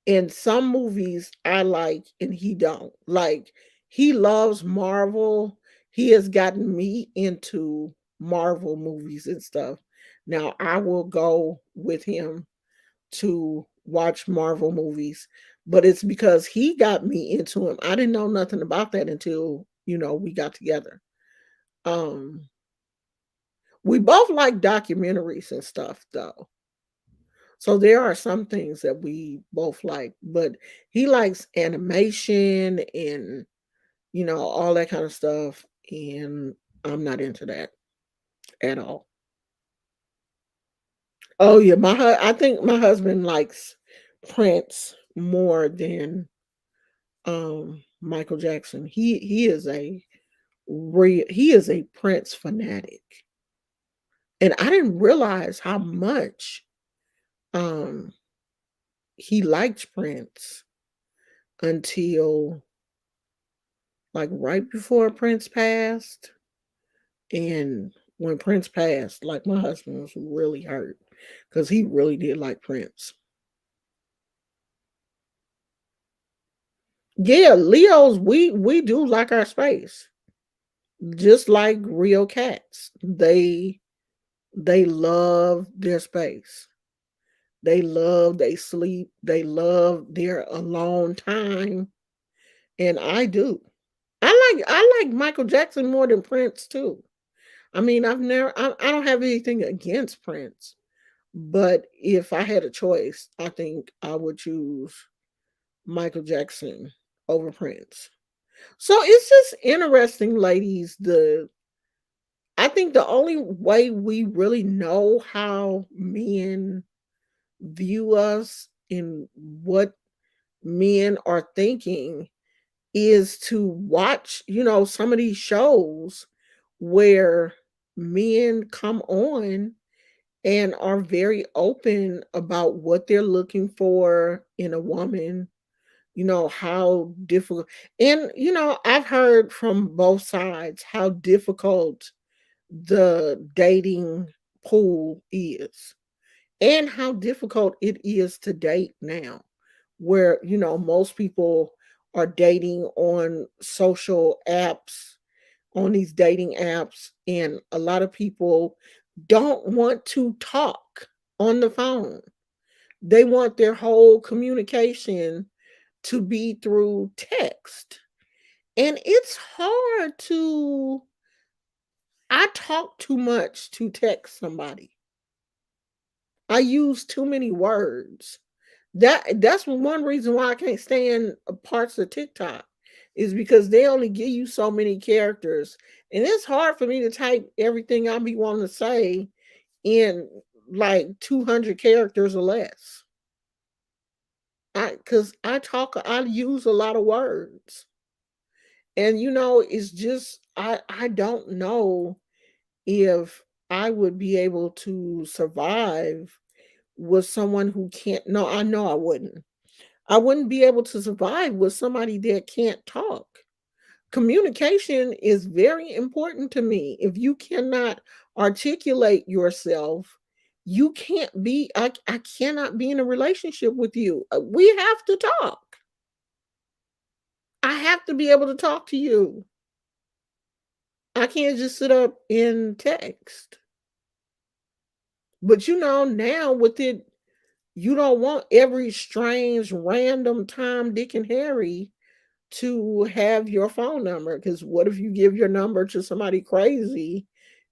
Speaker 1: and some movies I like and he don't. Like, he loves Marvel. He has gotten me into Marvel movies and stuff. Now I will go with him to watch Marvel movies, but it's because he got me into him. I didn't know nothing about that until, we got together. Um we both like documentaries and stuff though. So there are some things that we both like, but he likes animation and, all that kind of stuff, and I'm not into that at all. Oh yeah, I think my husband likes Prince more than Michael Jackson. He is a Prince fanatic. And I didn't realize how much um he liked Prince until like right before Prince passed. And when Prince passed, like my husband was really hurt because he really did like Prince. Yeah, Leos, we do like our space. Just like real cats. They love their space. They sleep, they love their alone time, and I do. I like Michael Jackson more than Prince too. I mean, I don't have anything against Prince, but if I had a choice, I think I would choose Michael Jackson over Prince. So it's just interesting, ladies. The I think the only way we really know how men view us and what men are thinking is to watch, some of these shows where men come on and are very open about what they're looking for in a woman, how difficult. And, I've heard from both sides how difficult the dating pool is and how difficult it is to date now, where, most people are dating on social apps, on these dating apps, and a lot of people don't want to talk on the phone. They want their whole communication to be through text. And it's hard to I talk too much to text somebody. I use too many words. That's one reason why I can't stand parts of TikTok is because they only give you so many characters, and it's hard for me to type everything I be wanting to say in like 200 characters or less. Cuz I use a lot of words. And it's just I don't know if I would be able to survive with someone who can't. No, I know I wouldn't. I wouldn't be able to survive with somebody that can't talk. Communication is very important to me. If you cannot articulate yourself, you can't be I cannot be in a relationship with you. We have to talk. I have to be able to talk to you. I can't just sit up and text. But now with it, you don't want every strange random Tom, Dick, and Harry to have your phone number, because what if you give your number to somebody crazy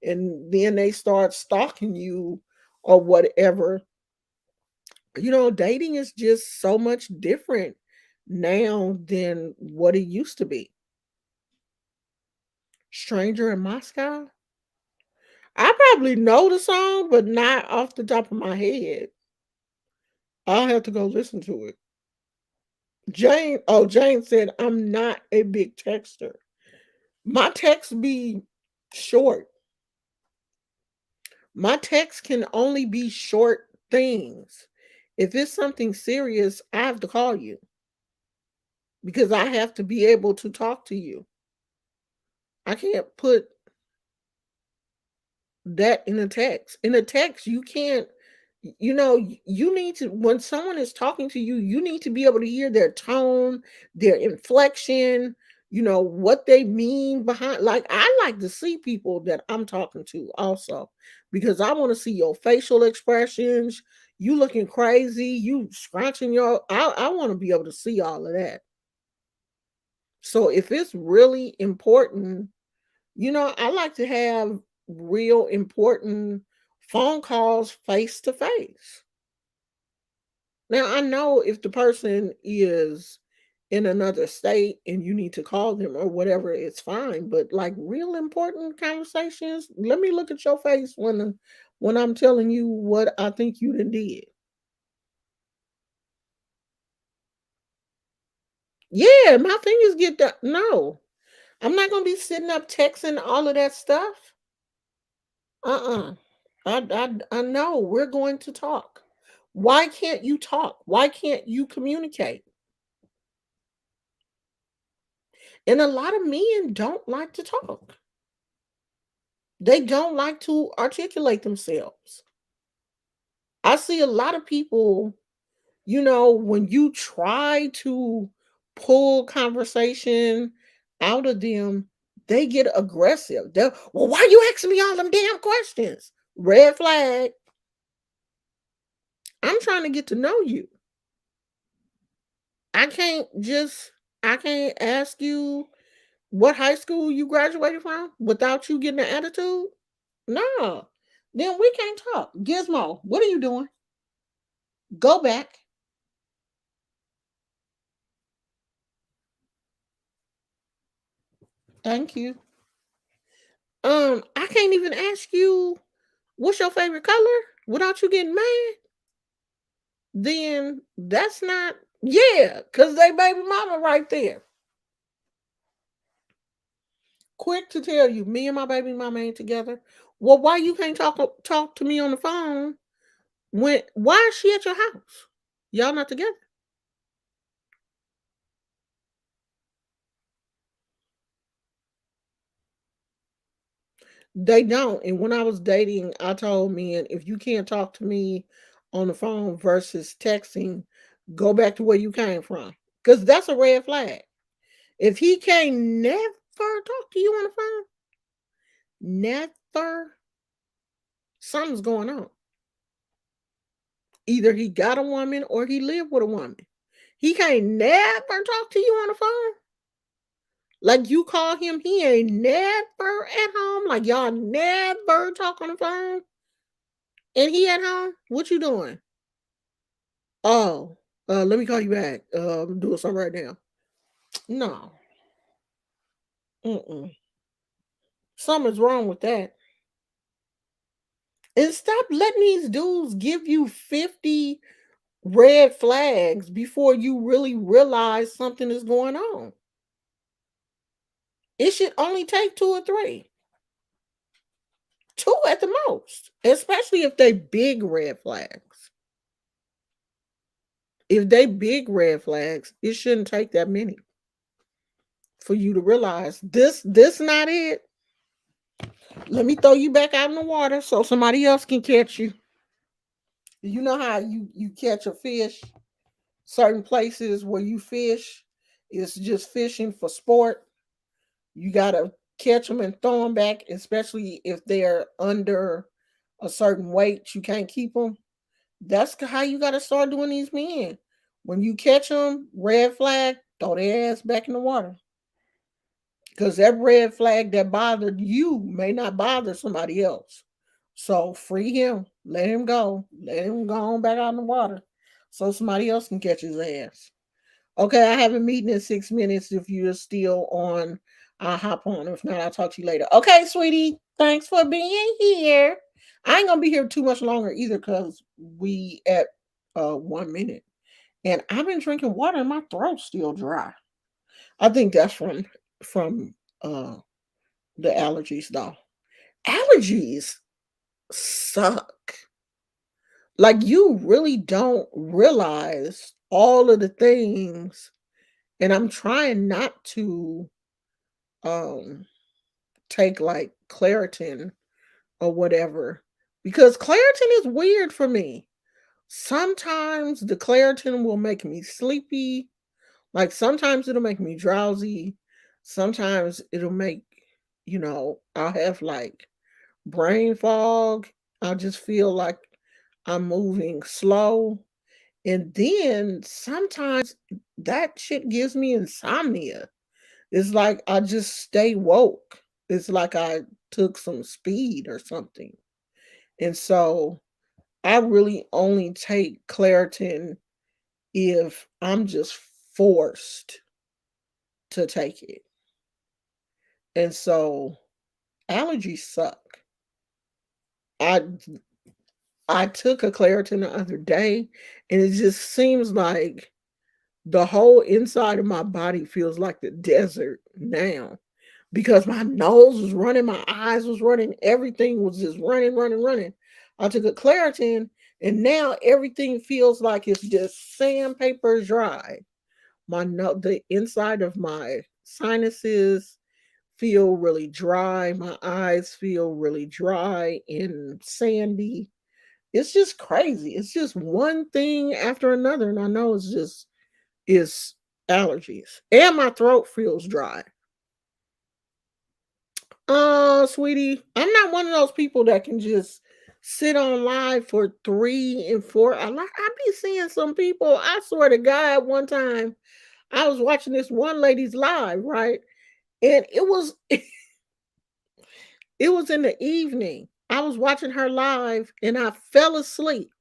Speaker 1: and then they start stalking you or whatever? Dating is just so much different now than what it used to be. Stranger in Moscow? I probably know the song, but not off the top of my head. I'll have to go listen to it. Jane said, I'm not a big texter. My texts be short. My text can only be short things. If it's something serious, I have to call you because I have to be able to talk to you. I can't put that in a text. In a text, you can't, you need to, when someone is talking to you, you need to be able to hear their tone, their inflection, what they mean behind. Like, I like to see people that I'm talking to also, because I want to see your facial expressions. You looking crazy, you scratching I want to be able to see all of that. So if it's really important, I like to have real important phone calls face to face. Now, I know if the person is in another state and you need to call them or whatever, it's fine. But like real important conversations, let me look at your face when I'm telling you what I think you done did. Yeah, my fingers get done. No, I'm not gonna be sitting up texting all of that stuff. Uh-uh. I know we're going to talk. Why can't you talk? Why can't you communicate? And a lot of men don't like to talk. They don't like to articulate themselves. I see a lot of people, when you try to pull conversation out of them, they get aggressive. Well, why you asking me all them damn questions? Red flag. I'm trying to get to know you. I can't just I can't ask you what high school you graduated from without you getting an attitude. No. Then we can't talk. Gizmo, what are you doing? Go back. Thank you. I can't even ask you what's your favorite color without you getting mad. Then that's not, yeah, because they baby mama right there. Quick to tell you, me and my baby mama ain't together. Well, why you can't talk to me on the phone why is she at your house? Y'all not together? They don't. And when I was dating, I told men, if you can't talk to me on the phone versus texting, go back to where you came from. Because that's a red flag. If he can't never talk to you on the phone, never, something's going on. Either he got a woman or he lived with a woman. He can't never talk to you on the phone. Like you call him, he ain't never at home. Like y'all never talk on the phone. And he at home. What you doing? Oh, let me call you back. I'm doing something right now. No, mm-mm. Something's wrong with that. And stop letting these dudes give you 50 red flags before you really realize something is going on. It should only take two or three. Two at the most, especially if they big red flags. If they big red flags, it shouldn't take that many for you to realize this not it. Let me throw you back out in the water so somebody else can catch you. You know how you catch a fish, certain places where you fish, it's just fishing for sport. You got to catch them and throw them back, especially if they're under a certain weight. You can't keep them. That's how you got to start doing these men. When you catch them, red flag, throw their ass back in the water. Because that red flag that bothered you may not bother somebody else. So free him. Let him go. Let him go on back out in the water so somebody else can catch his ass. Okay, I have a meeting in 6 minutes. If you're still on, I'll hop on. If not, I'll talk to you later. Okay, sweetie. Thanks for being here. I ain't gonna be here too much longer either because we at 1 minute. And I've been drinking water and my throat's still dry. I think that's from uh the allergies though. Allergies suck. Like you really don't realize all of the things, and I'm trying not to um take like Claritin or whatever because Claritin is weird for me. Sometimes the Claritin will make me sleepy, like sometimes it'll make me drowsy, sometimes it'll make, I'll have like brain fog. I just feel like I'm moving slow. And then sometimes that shit gives me insomnia. It's like I just stay woke. It's like I took some speed or something. And so I really only take Claritin if I'm just forced to take it. And so allergies suck. I I took a Claritin the other day and it just seems like the whole inside of my body feels like the desert now because my nose was running, my eyes was running, everything was just running, running, running. I took a Claritin and now everything feels like it's just sandpaper dry. The inside of my sinuses feel really dry. My eyes feel really dry and sandy. It's just crazy. It's just one thing after another, and I know it's allergies. And my throat feels dry. Sweetie, I'm not one of those people that can just sit on live for 3 and 4. I be seeing some people. I swear to God, one time I was watching this one lady's live, right? And it was in the evening. I was watching her live and I fell asleep.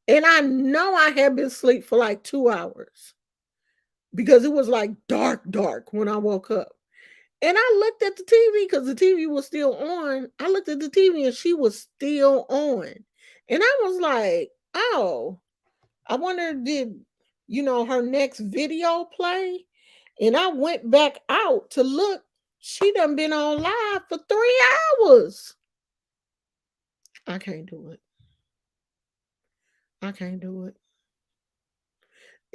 Speaker 1: And I know I had been asleep for like 2 hours because it was like dark, dark when I woke up. And I looked at the TV because the TV was still on. I looked at the TV and she was still on. And I was like, oh, I wonder did, her next video play? And I went back out to look. She done been on live for 3 hours. I can't do it. I can't do it.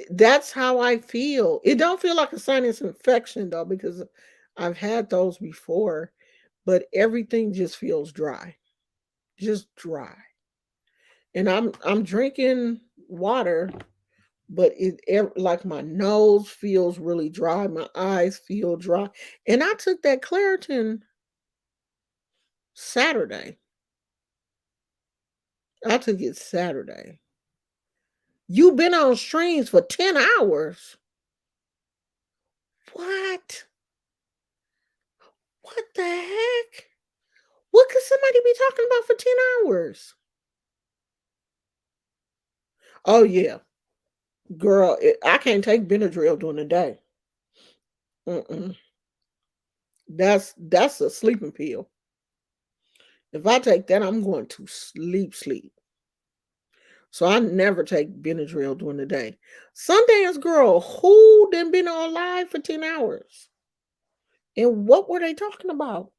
Speaker 1: That's how I feel. It don't feel like a sinus infection though, because I've had those before, but everything just feels dry. Just dry. And I'm drinking water, but like my nose feels really dry, my eyes feel dry. And I took that Claritin Saturday. I took it Saturday. You've been on streams for 10 hours. What? What the heck? What could somebody be talking about for 10 hours? Oh, yeah. Girl, I can't take Benadryl during the day. Mm-mm. That's a sleeping pill. If I take that, I'm going to sleep. So I never take Benadryl during the day. Sundance Girl, who done been on live for 10 hours? And what were they talking about?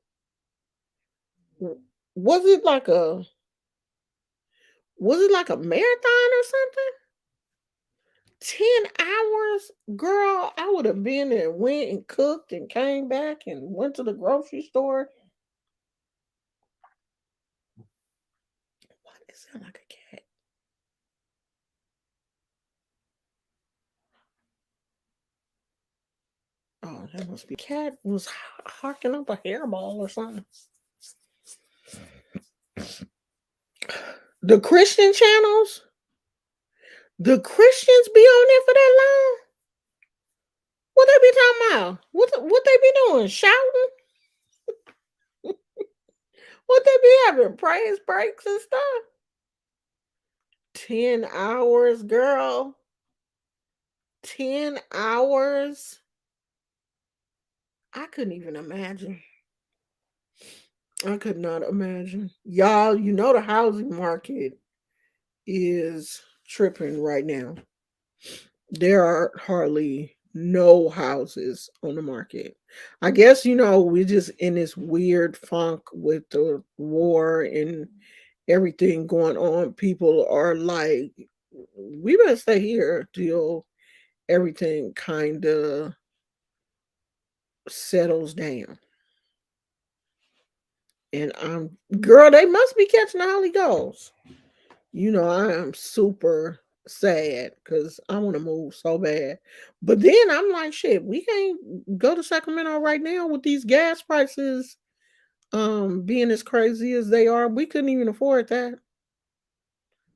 Speaker 1: Was it like a marathon or something? 10 hours? Girl, I would have been and went and cooked and came back and went to the grocery store. Why does it sound like a cat? Oh, that must be cat was harking up a hairball or something. The Christian channels, the Christians be on there for that long? What they be talking about? What they be doing? Shouting? What they be having? Praise breaks and stuff? 10 hours, girl. 10 hours. I couldn't even imagine. I could not imagine. Y'all, you know the housing market is tripping right now. There are hardly no houses on the market. I guess, we're just in this weird funk with the war and everything going on. People are like, we better stay here till everything kind of settles down. And girl, they must be catching the Holy Ghost. I am super sad because I want to move so bad. But then I'm like, shit, we can't go to Sacramento right now with these gas prices being as crazy as they are. We couldn't even afford that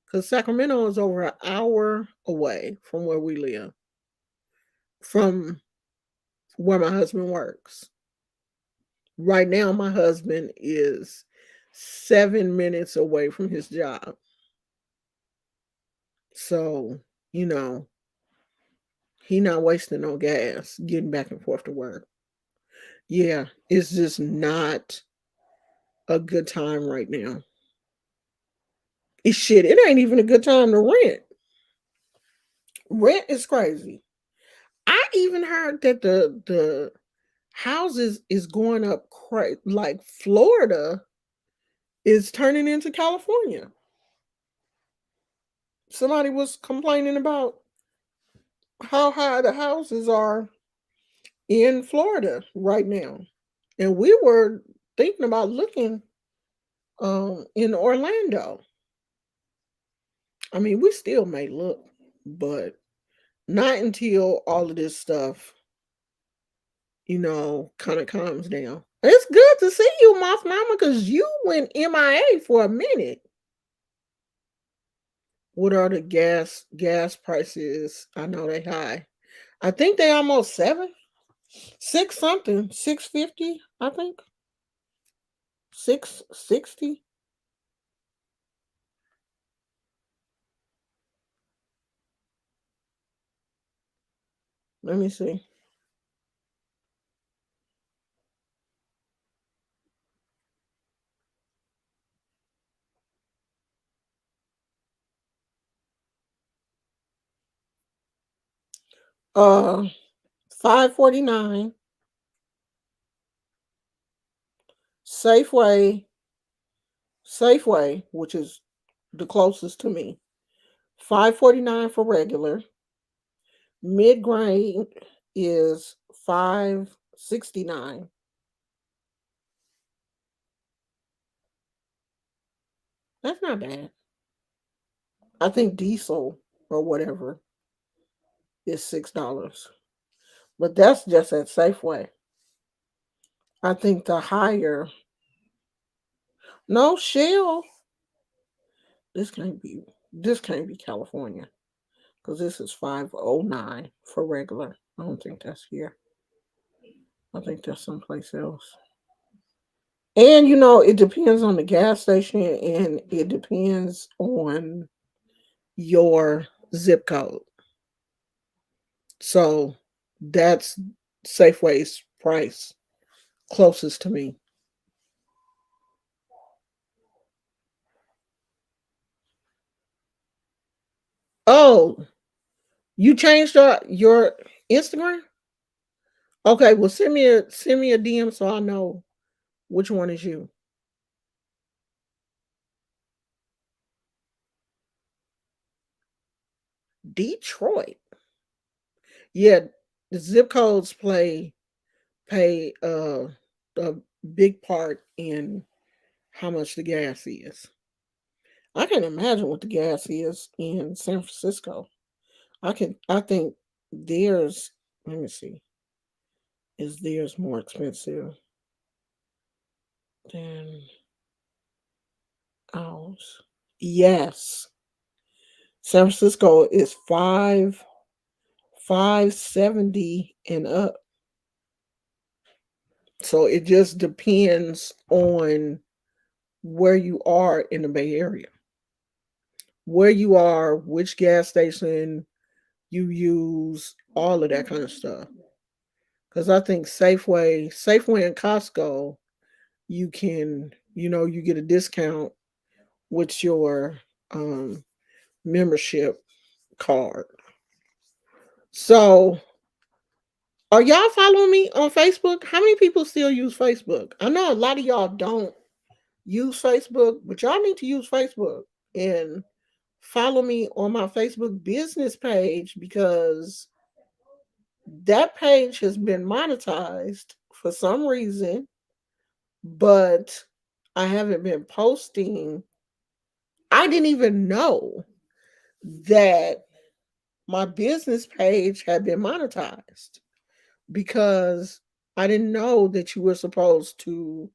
Speaker 1: because Sacramento is over an hour away from where we live, from where my husband works. Right now, my husband is 7 minutes away from his job. So, you know, he not wasting no gas getting back and forth to work. Yeah, it's just not a good time right now. It's shit. It ain't even a good time to rent. Rent is crazy. I even heard that the houses is going up like Florida is turning into California. Somebody was complaining about how high the houses are in Florida right now. And we were thinking about looking in Orlando. I mean, we still may look, but not until all of this stuff, kind of calms down. It's good to see you, Moth Mama, because you went MIA for a minute. What are the gas prices? I know they high. I think they almost 6 something, 650, I think. 660. Let me see. 549 Safeway, which is the closest to me. 549 for regular. Mid grade is 569. That's not bad. I think diesel or whatever is $6. But that's just at Safeway. I think the higher, no, Shell. This can't be California because this is 509 for regular. I don't think that's here. I think that's someplace else. And it depends on the gas station and it depends on your zip code. So that's Safeway's price closest to me. Oh, you changed your Instagram? Okay, well send me a DM so I know which one is you. Detroit. Yeah, the zip codes pay a big part in how much the gas is. I can imagine what the gas is in San Francisco. I think theirs, let me see, is theirs more expensive than ours? Yes. San Francisco is 570 and up. So it just depends on where you are in the Bay Area. Where you are, which gas station you use, all of that kind of stuff. Because I think Safeway and Costco, you can, you get a discount with your um, membership card. So, are y'all following me on Facebook? How many people still use Facebook? I know a lot of y'all don't use Facebook, but y'all need to use Facebook and follow me on my Facebook business page because that page has been monetized for some reason, but I haven't been posting. I didn't even know that my business page had been monetized because I didn't know that you were supposed to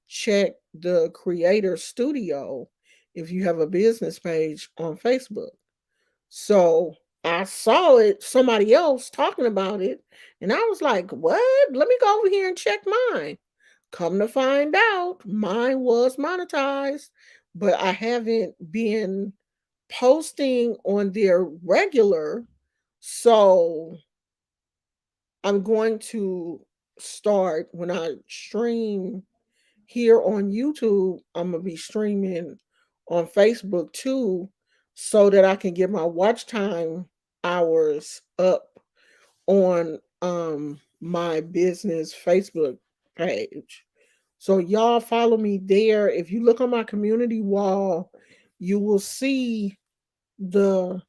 Speaker 1: check the creator studio if you have a business page on Facebook. So I saw it, somebody else talking about it, and I was like, what? Let me go over here and check mine. Come to find out, mine was monetized, but I haven't been posting on their regular. So I'm going to start when I stream here on YouTube, I'm gonna be streaming on Facebook too, so that I can get my watch time hours up on my business Facebook page. So y'all follow me there. If you look on my community wall, you will see the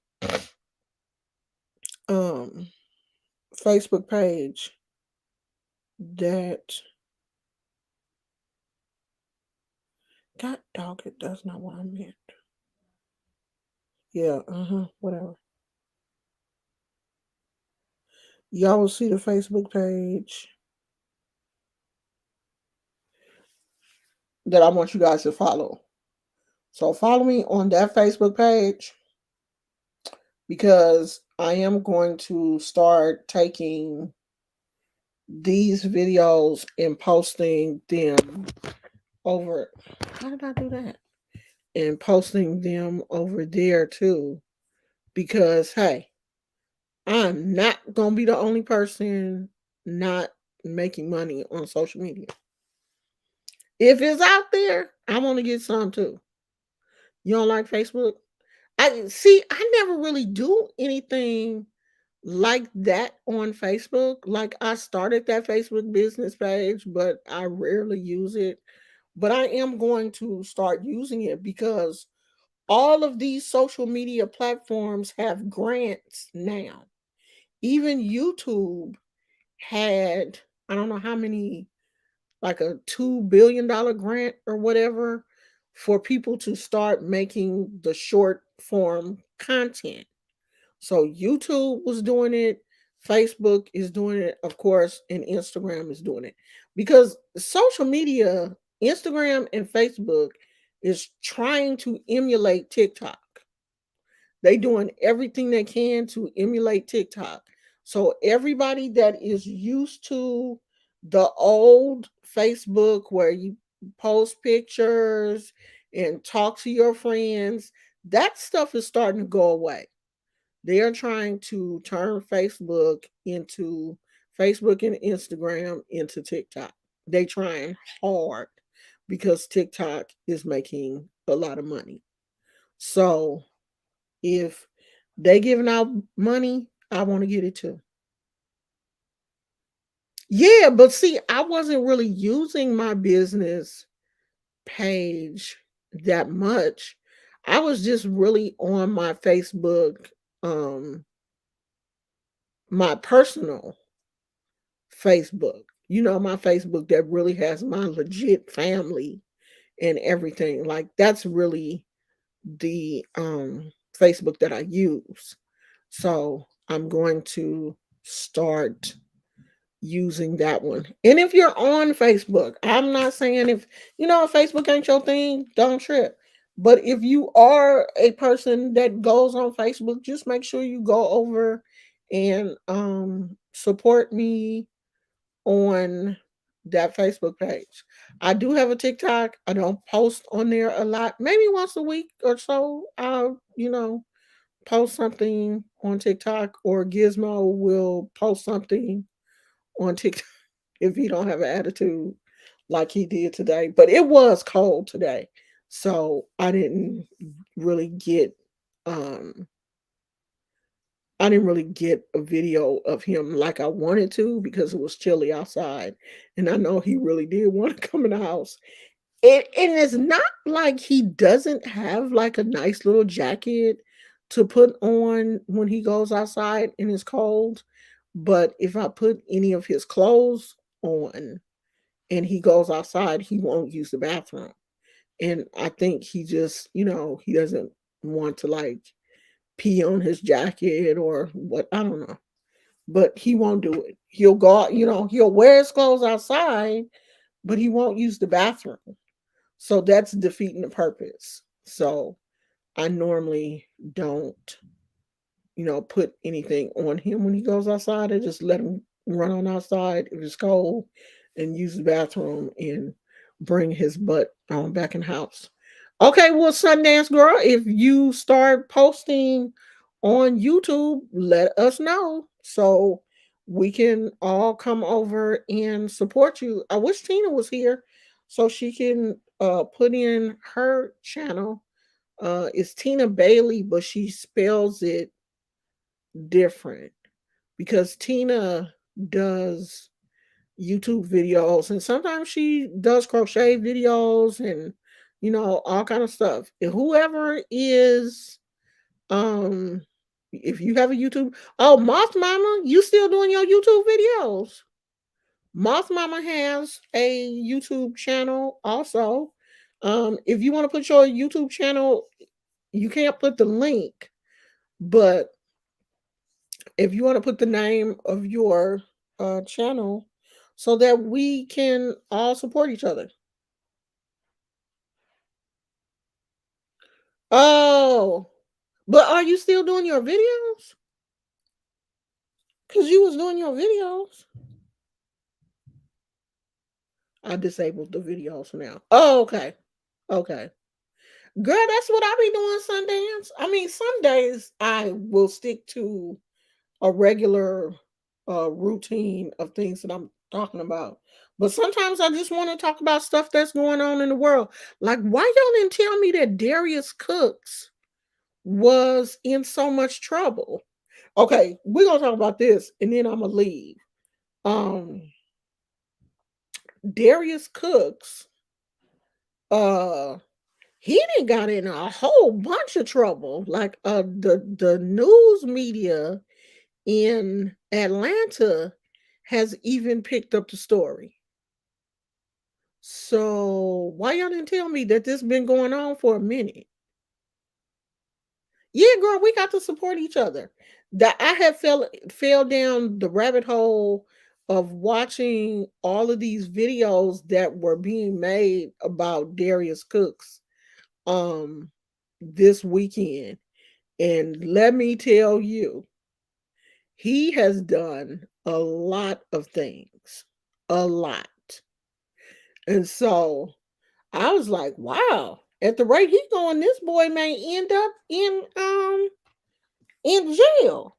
Speaker 1: um Facebook page that God dog it, that's not what I meant. Yeah, whatever. Y'all will see the Facebook page that I want you guys to follow. So follow me on that Facebook page because I am going to start taking these videos and posting them over. How did I do that? And posting them over there too. Because hey, I'm not gonna be the only person not making money on social media. If it's out there, I want to get some too. You don't like Facebook? I see. I never really do anything like that on Facebook. Like I started that Facebook business page, but I rarely use it. But I am going to start using it because all of these social media platforms have grants now. Even YouTube had, I don't know how many, like a $2 billion grant or whatever for people to start making the short form content. So YouTube was doing it, Facebook is doing it, of course, and Instagram is doing it. Because social media, Instagram and Facebook is trying to emulate TikTok. They doing everything they can to emulate TikTok. So everybody that is used to the old Facebook where you post pictures and talk to your friends, that stuff is starting to go away. They are trying to turn Facebook and Instagram into TikTok. They trying hard because TikTok is making a lot of money. So if They giving out money, I want to get it too. Yeah, but see, I wasn't really using my business page that much. I was just really on my Facebook, um, my personal Facebook. My Facebook that really has my legit family and everything. Like that's really the Facebook that I use. So I'm going to start using that one. And if you're on Facebook, I'm not saying if Facebook ain't your thing, don't trip. But if you are a person that goes on Facebook, just make sure you go over and support me on that Facebook page. I do have a TikTok. I don't post on there a lot. Maybe once a week or so, I'll post something on TikTok, or Gizmo will post something on TikTok if he don't have an attitude like he did today. But it was cold today. So really get um I didn't really get a video of him like I wanted to because it was chilly outside. And I know he really did want to come in the house. And it's not like he doesn't have like a nice little jacket to put on when he goes outside and it's cold. But if I put any of his clothes on and he goes outside, he won't use the bathroom. And I think he doesn't want to like pee on his jacket or what, I don't know. But he won't do it. He'll go out, he'll wear his clothes outside, but he won't use the bathroom. So that's defeating the purpose. So I normally don't, put anything on him when he goes outside. I just let him run on outside if it's cold and use the bathroom and bring his butt back in the house. Okay, well, Sundance Girl, if you start posting on YouTube, let us know so we can all come over and support you. I wish Tina was here so she can put in her channel. It's Tina Bailey, but she spells it different because Tina does YouTube videos and sometimes she does crochet videos and all kind of stuff. And whoever is if you have a YouTube, oh, Moth Mama, you still doing your YouTube videos? Moth Mama has a YouTube channel also. If you want to put your YouTube channel, you can't put the link, but if you want to put the name of your channel so that we can all support each other. Oh, but are you still doing your videos? Because you was doing your videos. I disabled the videos now. Oh, okay. Okay. Girl, that's what I be doing Sundance. I mean, some days I will stick to a regular routine of things that I'm talking about. But sometimes I just want to talk about stuff that's going on in the world. Like, why y'all didn't tell me that Darius Cooks was in so much trouble? Okay, we're gonna talk about this and then I'm gonna leave. Um Darius Cooks, uh he didn't got in a whole bunch of trouble. Like the news media in Atlanta has even picked up the story. So why y'all didn't tell me that this been going on for a minute? Yeah, girl, we got to support each other. That I have fell down the rabbit hole of watching all of these videos that were being made about Darius Cooks um this weekend. And let me tell you, he has done a lot of things. A lot. And so I was like, wow, at the rate he's going, this boy may end up in jail.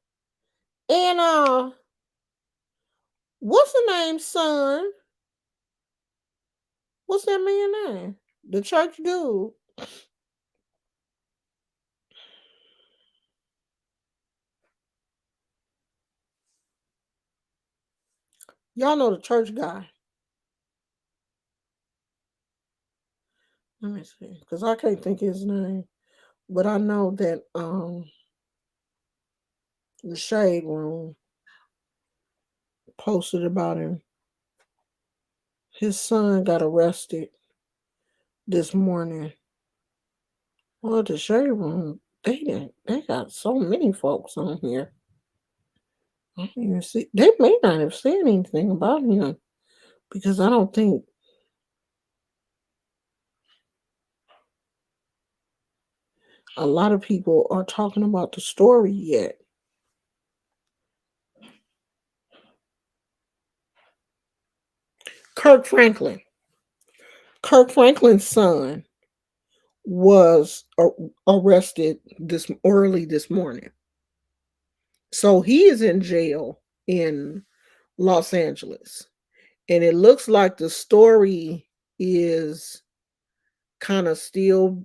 Speaker 1: And what's the name, son? What's that man name? The church dude. Y'all know the church guy. Let me see, because I can't think of his name. But I know that the Shade Room posted about him. His son got arrested this morning. Well, the Shade Room, they got so many folks on here. I don't even see. They may not have said anything about him because I don't think a lot of people are talking about the story yet. Kirk Franklin. Kirk Franklin's son was arrested this early this morning. So he is in jail in Los Angeles. And it looks like the story is kind of still,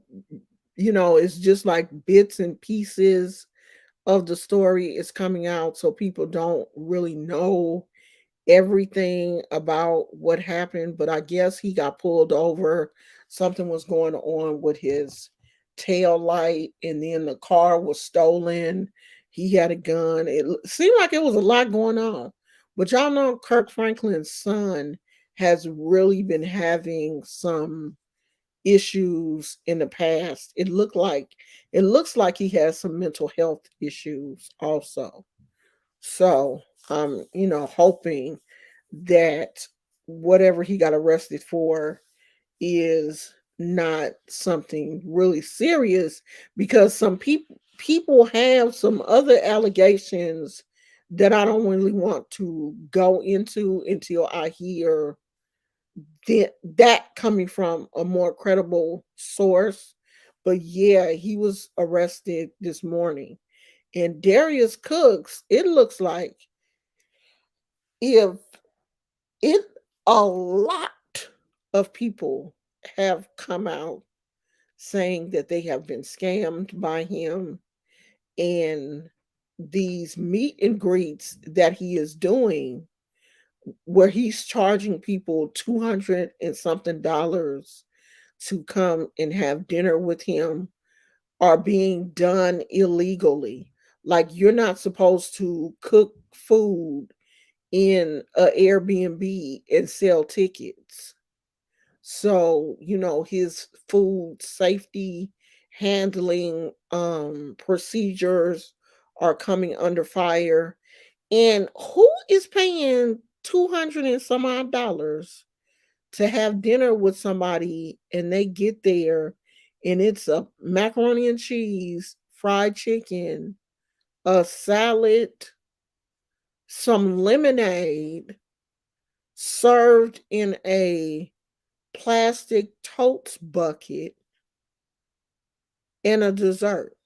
Speaker 1: it's just like bits and pieces of the story is coming out. So people don't really know everything about what happened, but I guess he got pulled over. Something was going on with his tail light, and then the car was stolen. He had a gun. Seemed like it was a lot going on. But y'all know Kirk Franklin's son has really been having some issues in the past. It looks like he has some mental health issues also. So I'm, hoping that whatever he got arrested for is not something really serious, because some people have some other allegations that I don't really want to go into until I hear that coming from a more credible source. But yeah, he was arrested this morning. And Darius Cooks, it looks like if it a lot of people have come out saying that they have been scammed by him, and these meet and greets that he is doing where he's charging people 200 and something dollars to come and have dinner with him are being done illegally. Like, you're not supposed to cook food in a Airbnb and sell tickets. So, his food safety handling procedures are coming under fire. And who is paying 200 and some odd dollars to have dinner with somebody, and they get there and it's a macaroni and cheese, fried chicken, a salad, some lemonade served in a plastic totes bucket, and a dessert?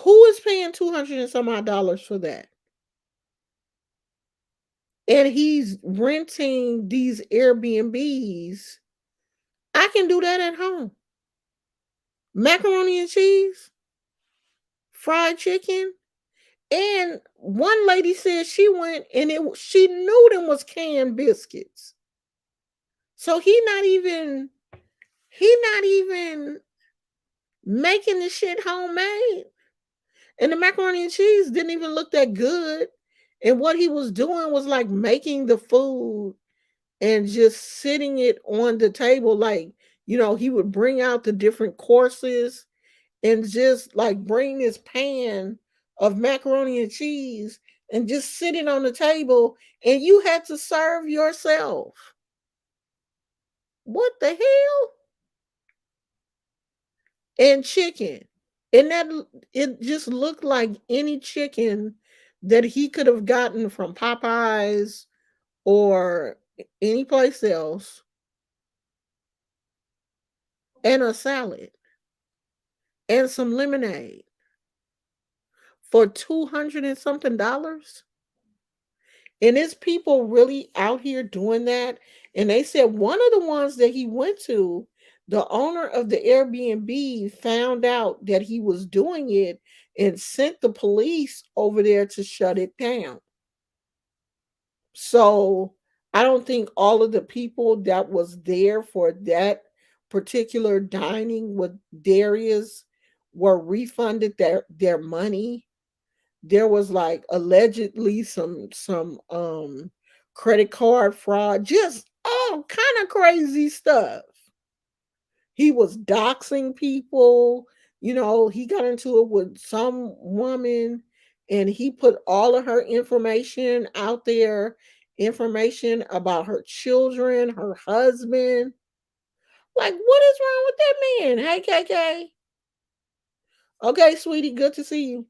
Speaker 1: Who is paying 200 and some odd dollars for that? And he's renting these Airbnbs. I can do that at home. Macaroni and cheese, fried chicken. And one lady said she went and she knew them was canned biscuits. So he not even making the shit homemade. And the macaroni and cheese didn't even look that good. And what he was doing was like making the food and just sitting it on the table. Like, he would bring out the different courses and just like bring this pan of macaroni and cheese and just sit it on the table, and you had to serve yourself. What the hell? And chicken. And that it just looked like any chicken that he could have gotten from Popeyes or any place else, and a salad and some lemonade for 200 and something dollars. And it's people really out here doing that. And they said one of the ones that he went to, the owner of the Airbnb found out that he was doing it and sent the police over there to shut it down. So I don't think all of the people that was there for that particular dining with Darius were refunded their money. There was like allegedly some credit card fraud, just all kind of crazy stuff. He was doxing people. He got into it with some woman and he put all of her information out there, information about her children, her husband. Like, what is wrong with that man? Hey, KK. Okay, sweetie, good to see you.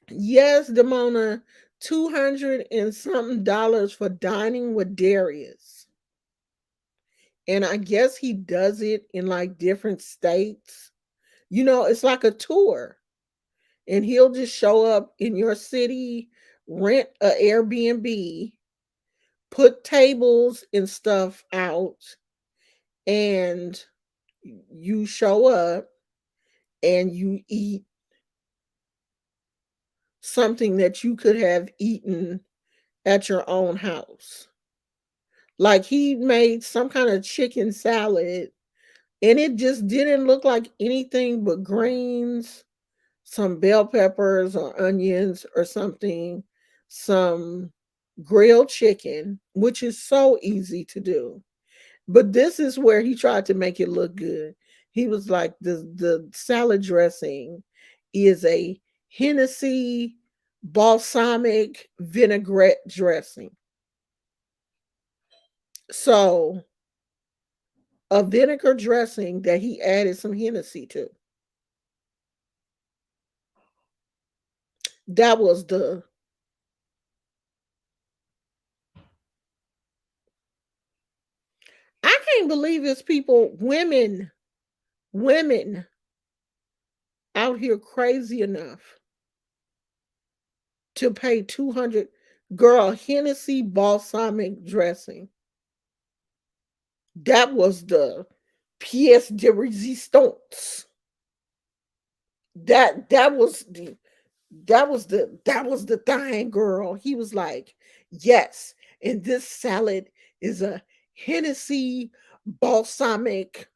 Speaker 1: Yes, Demona, 200 and something dollars for dining with Darius. And I guess he does it in like different states. It's like a tour. And he'll just show up in your city, rent a Airbnb, put tables and stuff out, and you show up and you eat something that you could have eaten at your own house. Like he made some kind of chicken salad and it just didn't look like anything but greens, some bell peppers or onions or something, some grilled chicken, which is so easy to do. But this is where he tried to make it look good. He was like, the salad dressing is a Hennessy balsamic vinaigrette dressing. So a vinegar dressing that he added some Hennessy to. That was the I can't believe it's people, women out here crazy enough to pay 200. Girl, Hennessy balsamic dressing. That was the pièce de résistance. That was the thing, girl. He was like, yes, and this salad is a Hennessy balsamic.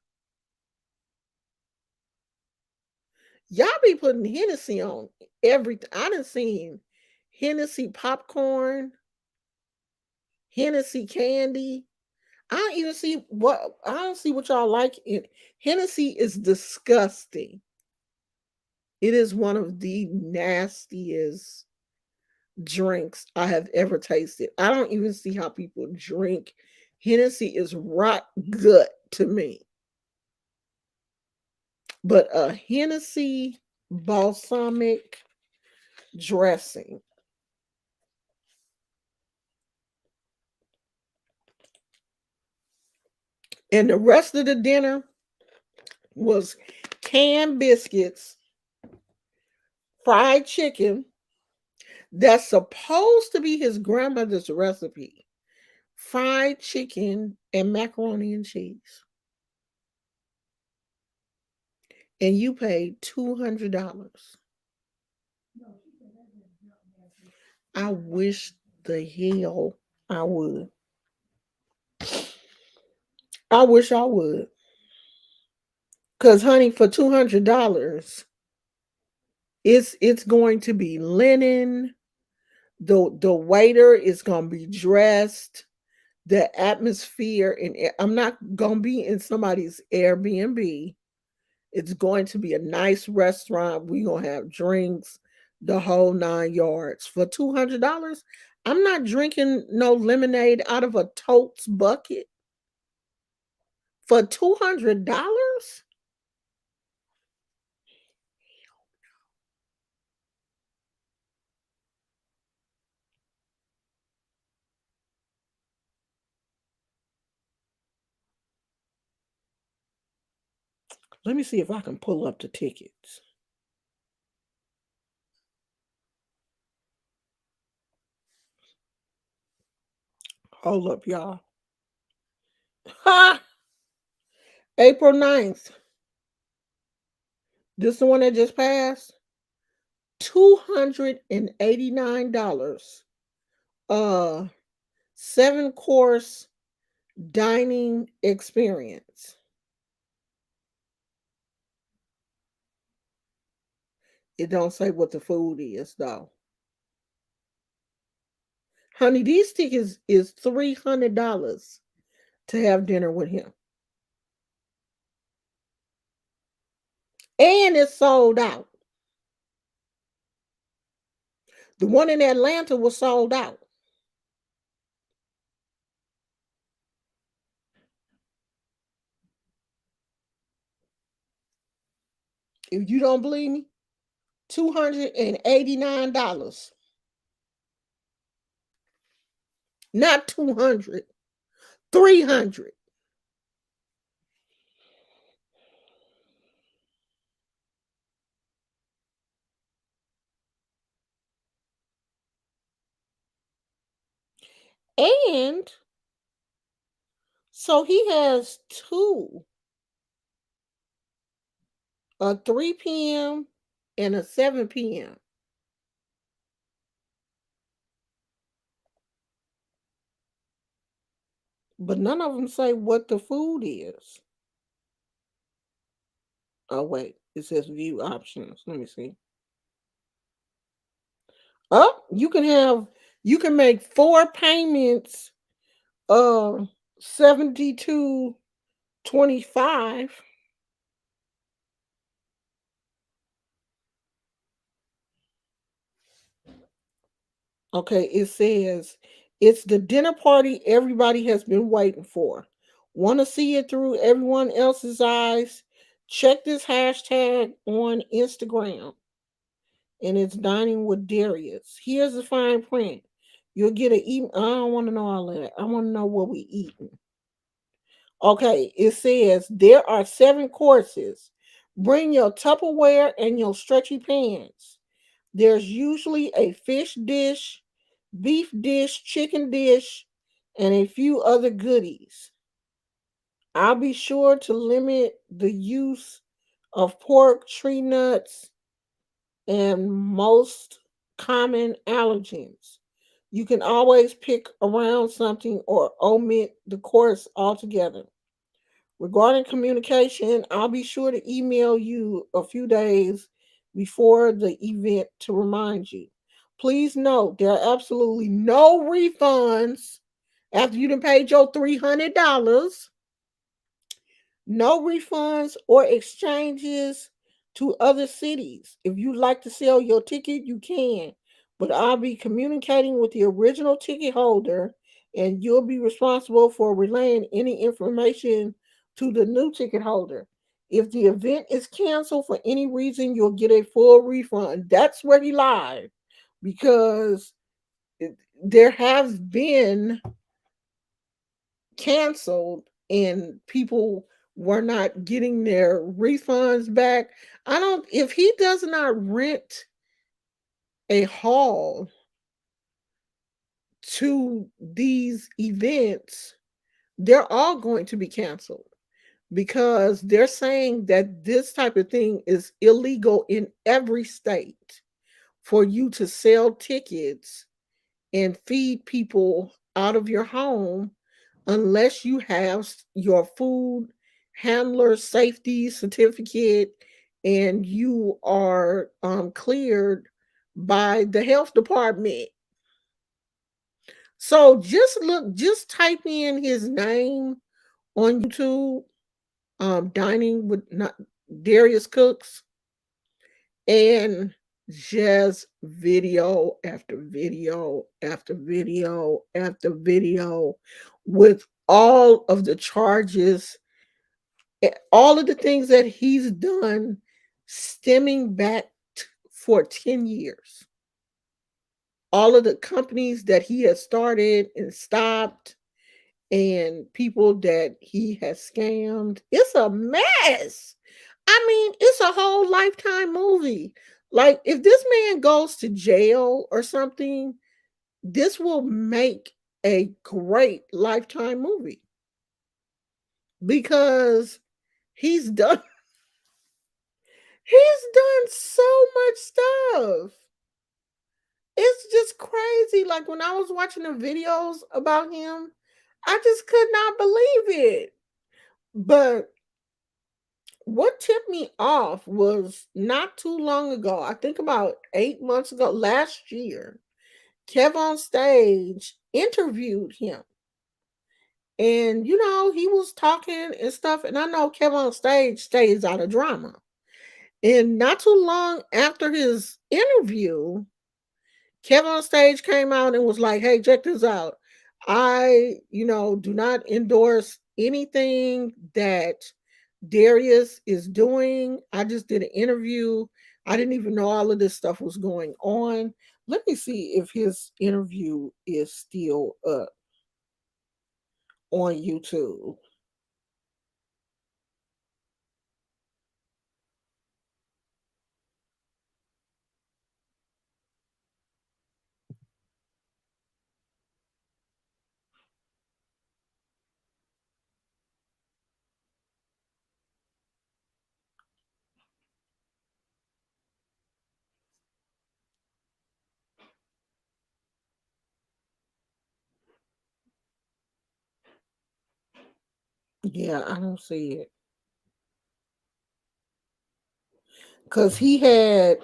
Speaker 1: Y'all be putting Hennessy on everything. I done seen Hennessy popcorn, Hennessy candy. I don't see what y'all like it. Hennessy is disgusting. It is one of the nastiest drinks I have ever tasted. I don't even see how people drink. Hennessy is rot gut to me. But a Hennessy balsamic dressing. And the rest of the dinner was canned biscuits, fried chicken. That's supposed to be his grandmother's recipe. Fried chicken and macaroni and cheese. And you paid $200. I wish the hell I would. I wish I would. Cause honey, for $200, it's going to be linen. The waiter is gonna be dressed. The atmosphere, and I'm not gonna be in somebody's Airbnb. It's going to be a nice restaurant. We're gonna have drinks, the whole 9 yards. For $200, I'm not drinking no lemonade out of a totes bucket. For $200? Let me see if I can pull up the tickets. Hold up, y'all. Ha! April 9th. This the one that just passed? $289 uh 7-course dining experience. It don't say what the food is though. Honey, these tickets is $300 to have dinner with him. And it's sold out. The one in Atlanta was sold out. If you don't believe me, $289. Not 200, 300. And so he has two, a 3 p.m. and a 7 p.m. But none of them say what the food is. Oh wait, it says view options. Let me see. Oh, you can make four payments of 72.25. Okay, it says it's the dinner party everybody has been waiting for. Want to see it through everyone else's eyes? Check this hashtag on Instagram, and it's dining with Darius. Here's the fine print. You'll get a eat. I don't want to know all that. I want to know what we eating. Okay, it says there are 7 courses. Bring your Tupperware and your stretchy pants. There's usually a fish dish, beef dish, chicken dish, and a few other goodies. I'll be sure to limit the use of pork, tree nuts, and most common allergens. You can always pick around something or omit the course altogether. Regarding communication, I'll be sure to email you a few days before the event to remind you. Please note there are absolutely no refunds after you done paid your $300. No refunds or exchanges to other cities. If you'd like to sell your ticket, you can. But I'll be communicating with the original ticket holder and you'll be responsible for relaying any information to the new ticket holder. If the event is canceled for any reason, you'll get a full refund. That's where he lied because there has been canceled and people were not getting their refunds back. I don't, if he does not rent a hall to these events, they're all going to be canceled because they're saying that this type of thing is illegal in every state for you to sell tickets and feed people out of your home unless you have your food handler safety certificate and you are cleared by the health department. So just type in his name on YouTube, dining with not Darius Cooks, and just video after video after video after video with all of the charges, all of the things that he's done stemming back for 10 years. All of the companies that he has started and stopped, and people that he has scammed. It's a mess. I mean, it's a whole Lifetime movie. Like, if this man goes to jail or something, this will make a great Lifetime movie because he's done he's done so much stuff. It's just crazy. Like when I was watching the videos about him, I just could not believe it. But what tipped me off was not too long ago, I think about 8 months ago, last year, Kev on Stage interviewed him. And he was talking and stuff. And I know Kev on Stage stays out of drama. And not too long after his interview, Kevin on Stage came out and was like, "Hey, check this out. I, do not endorse anything that Darius is doing. I just did an interview. I didn't even know all of this stuff was going on. Let me see if his interview is still up on YouTube." Yeah, I don't see it. Because he had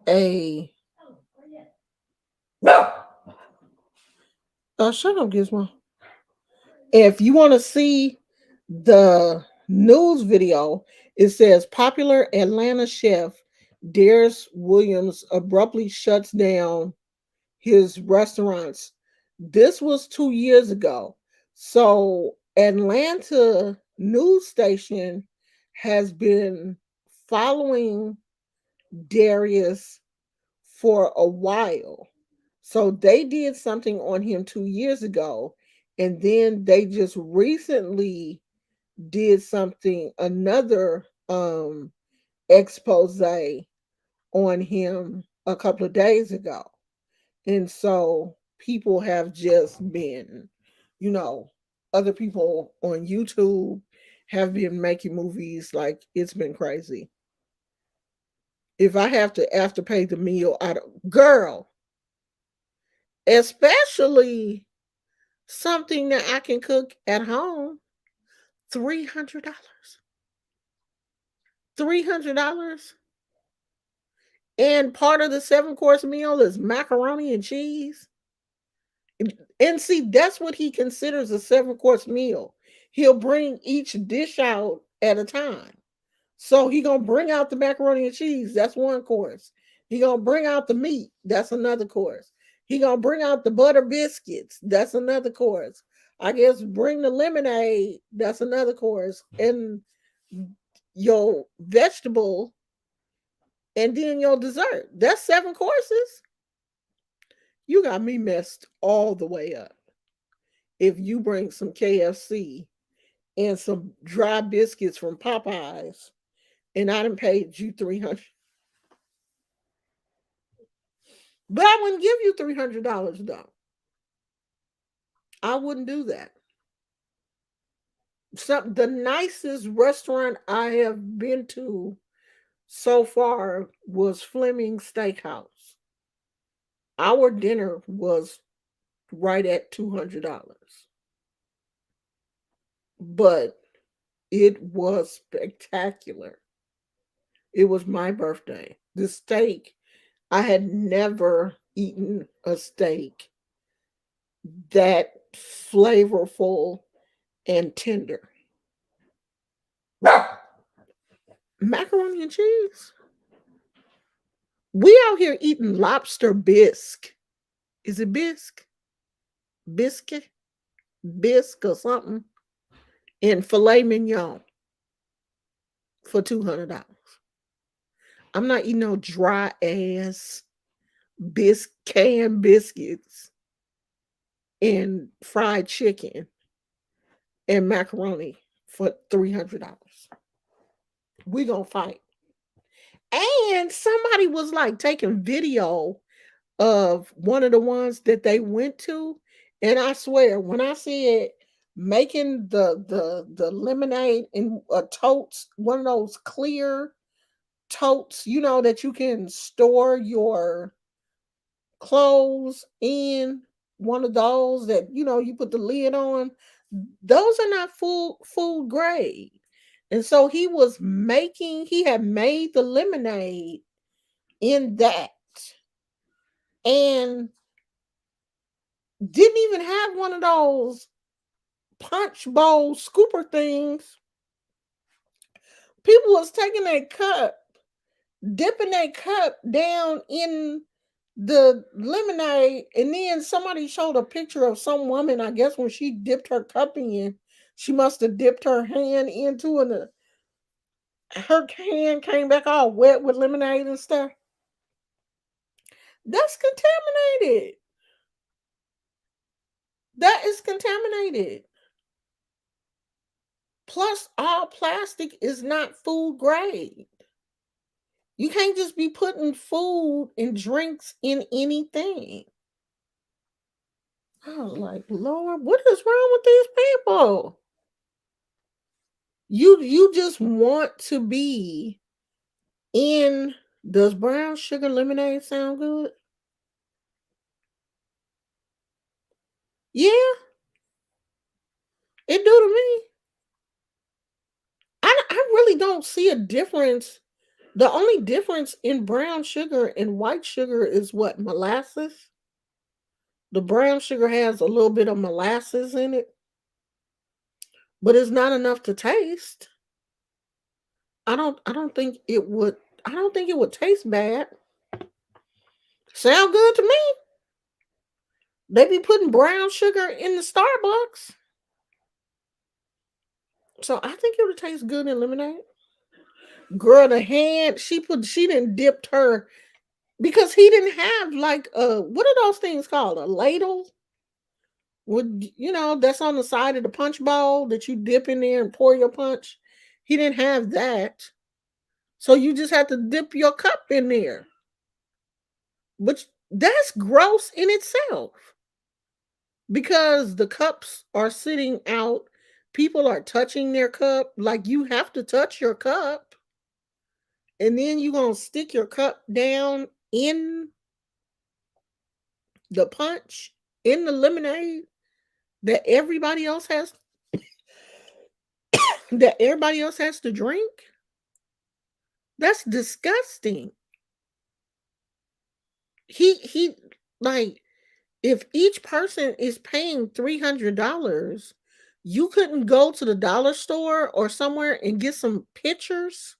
Speaker 1: a. Shut up, Gizmo. If you want to see the news video, it says popular Atlanta chef Darius Williams abruptly shuts down his restaurants. This was 2 years ago. So, Atlanta news station has been following Darius for a while. So they did something on him 2 years ago, and then they just recently did another expose on him a couple of days ago. And so people have just been, you know, other people on YouTube have been making movies like it's been crazy. If I have to afterpay the meal out of girl, especially something that I can cook at home, $300. $300. And part of the 7 course meal is macaroni and cheese. And see, that's what he considers a 7 course meal. He'll bring each dish out at a time. So he gonna bring out the macaroni and cheese. That's 1 course. He gonna bring out the meat. That's another course. He gonna bring out the butter biscuits. That's another course. I guess bring the lemonade. That's another course. And your vegetable, and then your dessert. That's 7 courses. You got me messed all the way up. If you bring some KFC and some dry biscuits from Popeyes, and I done paid you 300, but I wouldn't give you $300 though. I wouldn't do that. The nicest restaurant I have been to so far was Fleming Steakhouse. Our dinner was right at $200, but it was spectacular. It was my birthday. The steak, I had never eaten a steak that flavorful and tender. Macaroni and cheese. We out here eating lobster bisque. Is it bisque? Biscuit? Bisque or something? And filet mignon for $200. I'm not eating no dry ass canned biscuits and fried chicken and macaroni for $300. We gonna fight. And somebody was like taking video of one of the ones that they went to, and I swear when I said making the lemonade in a totes, one of those clear totes, that you can store your clothes in one of those that you put the lid on. Those are not food grade. And so he had made the lemonade in that, and didn't even have one of those punch bowl scooper things. People was taking a cup, dipping a cup down in the lemonade, and then somebody showed a picture of some woman. I guess when she dipped her cup in, she must have dipped her hand into it, and her hand came back all wet with lemonade and stuff. That's contaminated. That is contaminated. Plus, all plastic is not food grade. You can't just be putting food and drinks in anything. I was like, Lord, what is wrong with these people? You just want to be in. Does brown sugar lemonade sound good? Yeah, it do to me. I really don't see a difference. The only difference in brown sugar and white sugar is what? Molasses. The brown sugar has a little bit of molasses in it, but it's not enough to taste. I don't think it would taste bad. Sound good to me. They be putting brown sugar in the Starbucks. So I think it would taste good in lemonade. Girl, the hand she didn't dipped her because he didn't have like what are those things called? A ladle? Would that's on the side of the punch bowl that you dip in there and pour your punch. He didn't have that. So you just have to dip your cup in there. But that's gross in itself because the cups are sitting out. People are touching their cup. Like you have to touch your cup. And then you're going to stick your cup down in the punch, in the lemonade that everybody else has to drink. That's disgusting. He like if each person is paying $300, you couldn't go to the dollar store or somewhere and get some pitchers.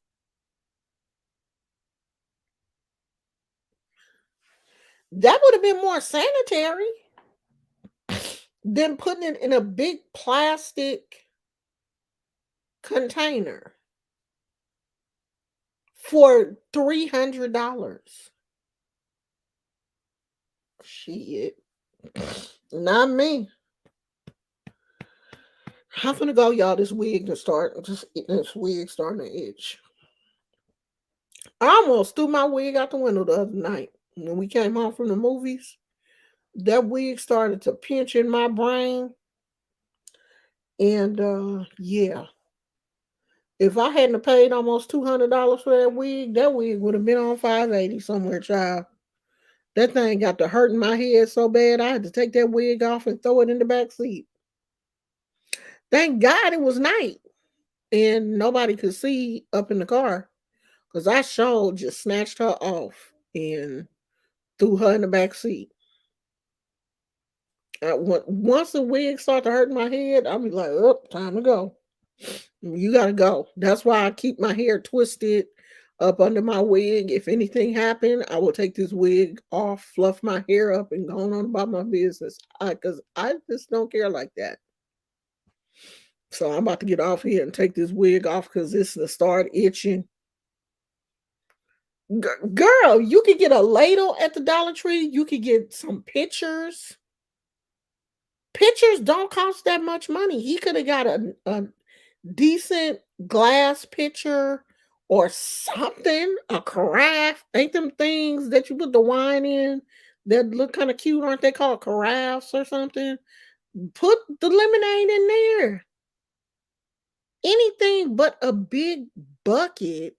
Speaker 1: That would have been more sanitary than putting it in a big plastic container for $300. Shit. Not me. I'm gonna go, y'all. This wig starting to itch. I almost threw my wig out the window the other night when we came home from the movies. That wig started to pinch in my brain, and yeah, if I hadn't paid almost $200 for that wig would have been on 580 somewhere, child. That thing got to hurting my head so bad I had to take that wig off and throw it in the back seat. Thank God it was night and nobody could see up in the car because I sure just snatched her off and threw her in the back seat. Once the wig started to hurt my head, I'll be like, "Oh, time to go. You gotta go." That's why I keep my hair twisted up under my wig. If anything happened, I will take this wig off, fluff my hair up, and go on about my business. Because I just don't care like that. So I'm about to get off here and take this wig off because this will start itching. Girl, you could get a ladle at the Dollar Tree. You could get some pictures. Pictures don't cost that much money. He could have got a decent glass pitcher or something, a carafe. Ain't them things that you put the wine in that look kind of cute? Aren't they called carafes or something? Put the lemonade in there. Anything but a big bucket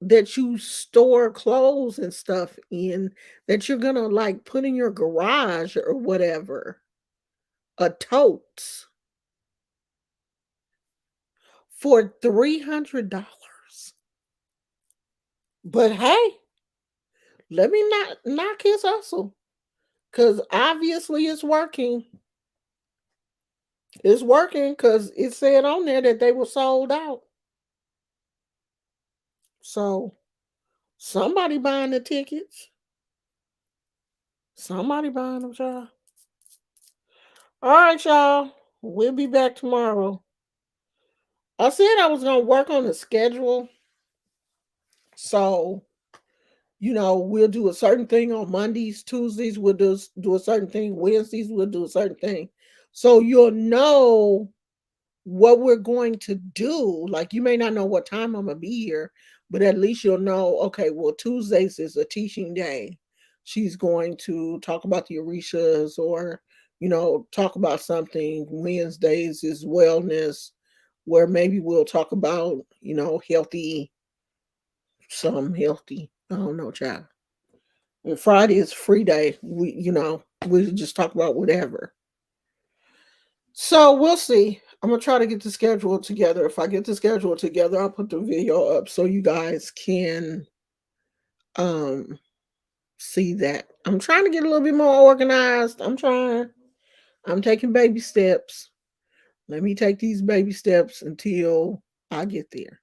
Speaker 1: that you store clothes and stuff in that you're gonna like put in your garage or whatever. A totes for $300. But hey, let me not knock his hustle because obviously it's working. It's working because it said on there that they were sold out. So somebody buying the tickets. Somebody buying them, y'all. All right, y'all. We'll be back tomorrow. I said I was gonna work on the schedule. So, we'll do a certain thing on Mondays, Tuesdays, we'll do a certain thing, Wednesdays, we'll do a certain thing. So you'll know what we're going to do. Like you may not know what time I'm gonna be here, but at least you'll know, okay, well, Tuesdays is a teaching day. She's going to talk about the Orishas or, talk about something. Wednesdays is wellness, where maybe we'll talk about, healthy, some healthy. I don't know, child. And Friday is free day. We just talk about whatever. So we'll see. I'm gonna try to get the schedule together. If I get the schedule together, I'll put the video up so you guys can um see that. I'm trying to get a little bit more organized. I'm trying. I'm taking baby steps. Let me take these baby steps until I get there.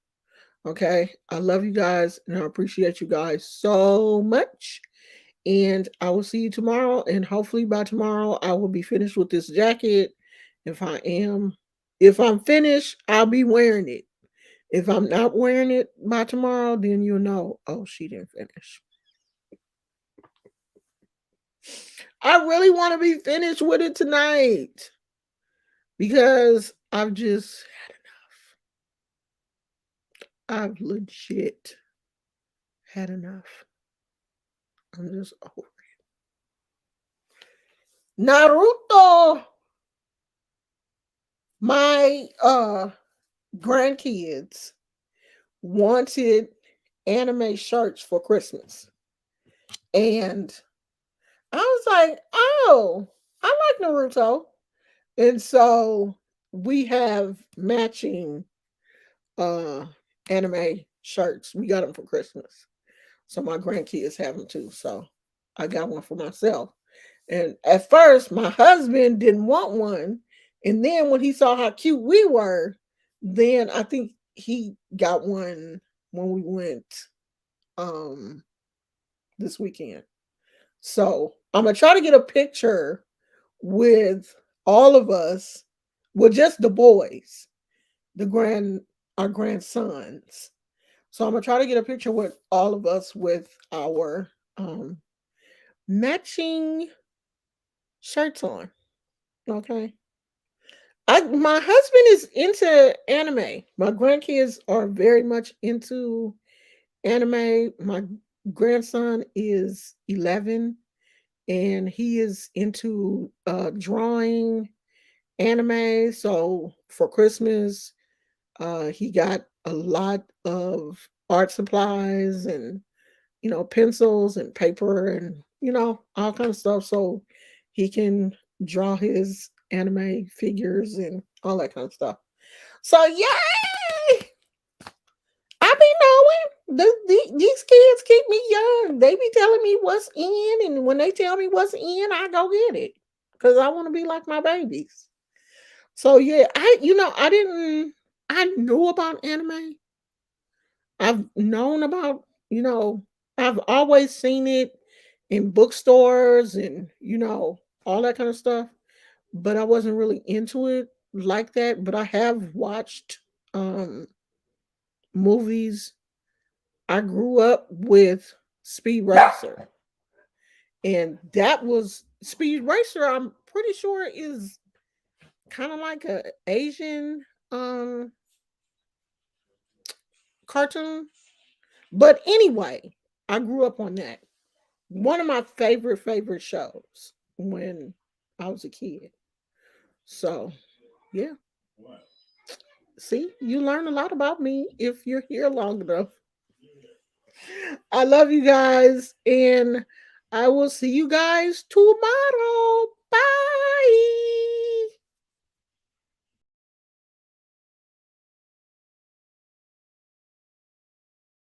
Speaker 1: Okay. I love you guys and I appreciate you guys so much. And I will see you tomorrow. And hopefully by tomorrow, I will be finished with this jacket. If I am, if I'm finished, I'll be wearing it. If I'm not wearing it by tomorrow, then you'll know, oh, she didn't finish. I really want to be finished with it tonight because I've just had enough. I've legit had enough. I'm just over it. Naruto. My grandkids wanted anime shirts for Christmas. And I was like, oh, I like Naruto. And so we have matching uh anime shirts. We got them for Christmas. So my grandkids have them too. So I got one for myself. And at first, my husband didn't want one. And then when he saw how cute we were, then I think he got one when we went um this weekend. So I'm gonna try to get a picture with all of us, well, just the boys, the grand our grandsons. So I'm gonna try to get a picture with all of us with our matching shirts on. Okay. My husband is into anime. My grandkids are very much into anime. My grandson is 11 and he is into drawing anime. So for Christmas, he got a lot of art supplies and pencils and paper and all kind of stuff so he can draw his anime figures and all that kind of stuff. So yay! I be knowing these kids keep me young. They be telling me what's in, and when they tell me what's in, I go get it because I want to be like my babies. So yeah, I knew about anime. I've known about, I've always seen it in bookstores and, all that kind of stuff, but I wasn't really into it like that. But I have watched um movies. I grew up with Speed Racer, and that was Speed Racer, I'm pretty sure is kind of like a Asian cartoon. But anyway, I grew up on that. One of my favorite shows when I was a kid. So, yeah. See, you learn a lot about me if you're here long enough. I love you guys, and I will see you guys tomorrow.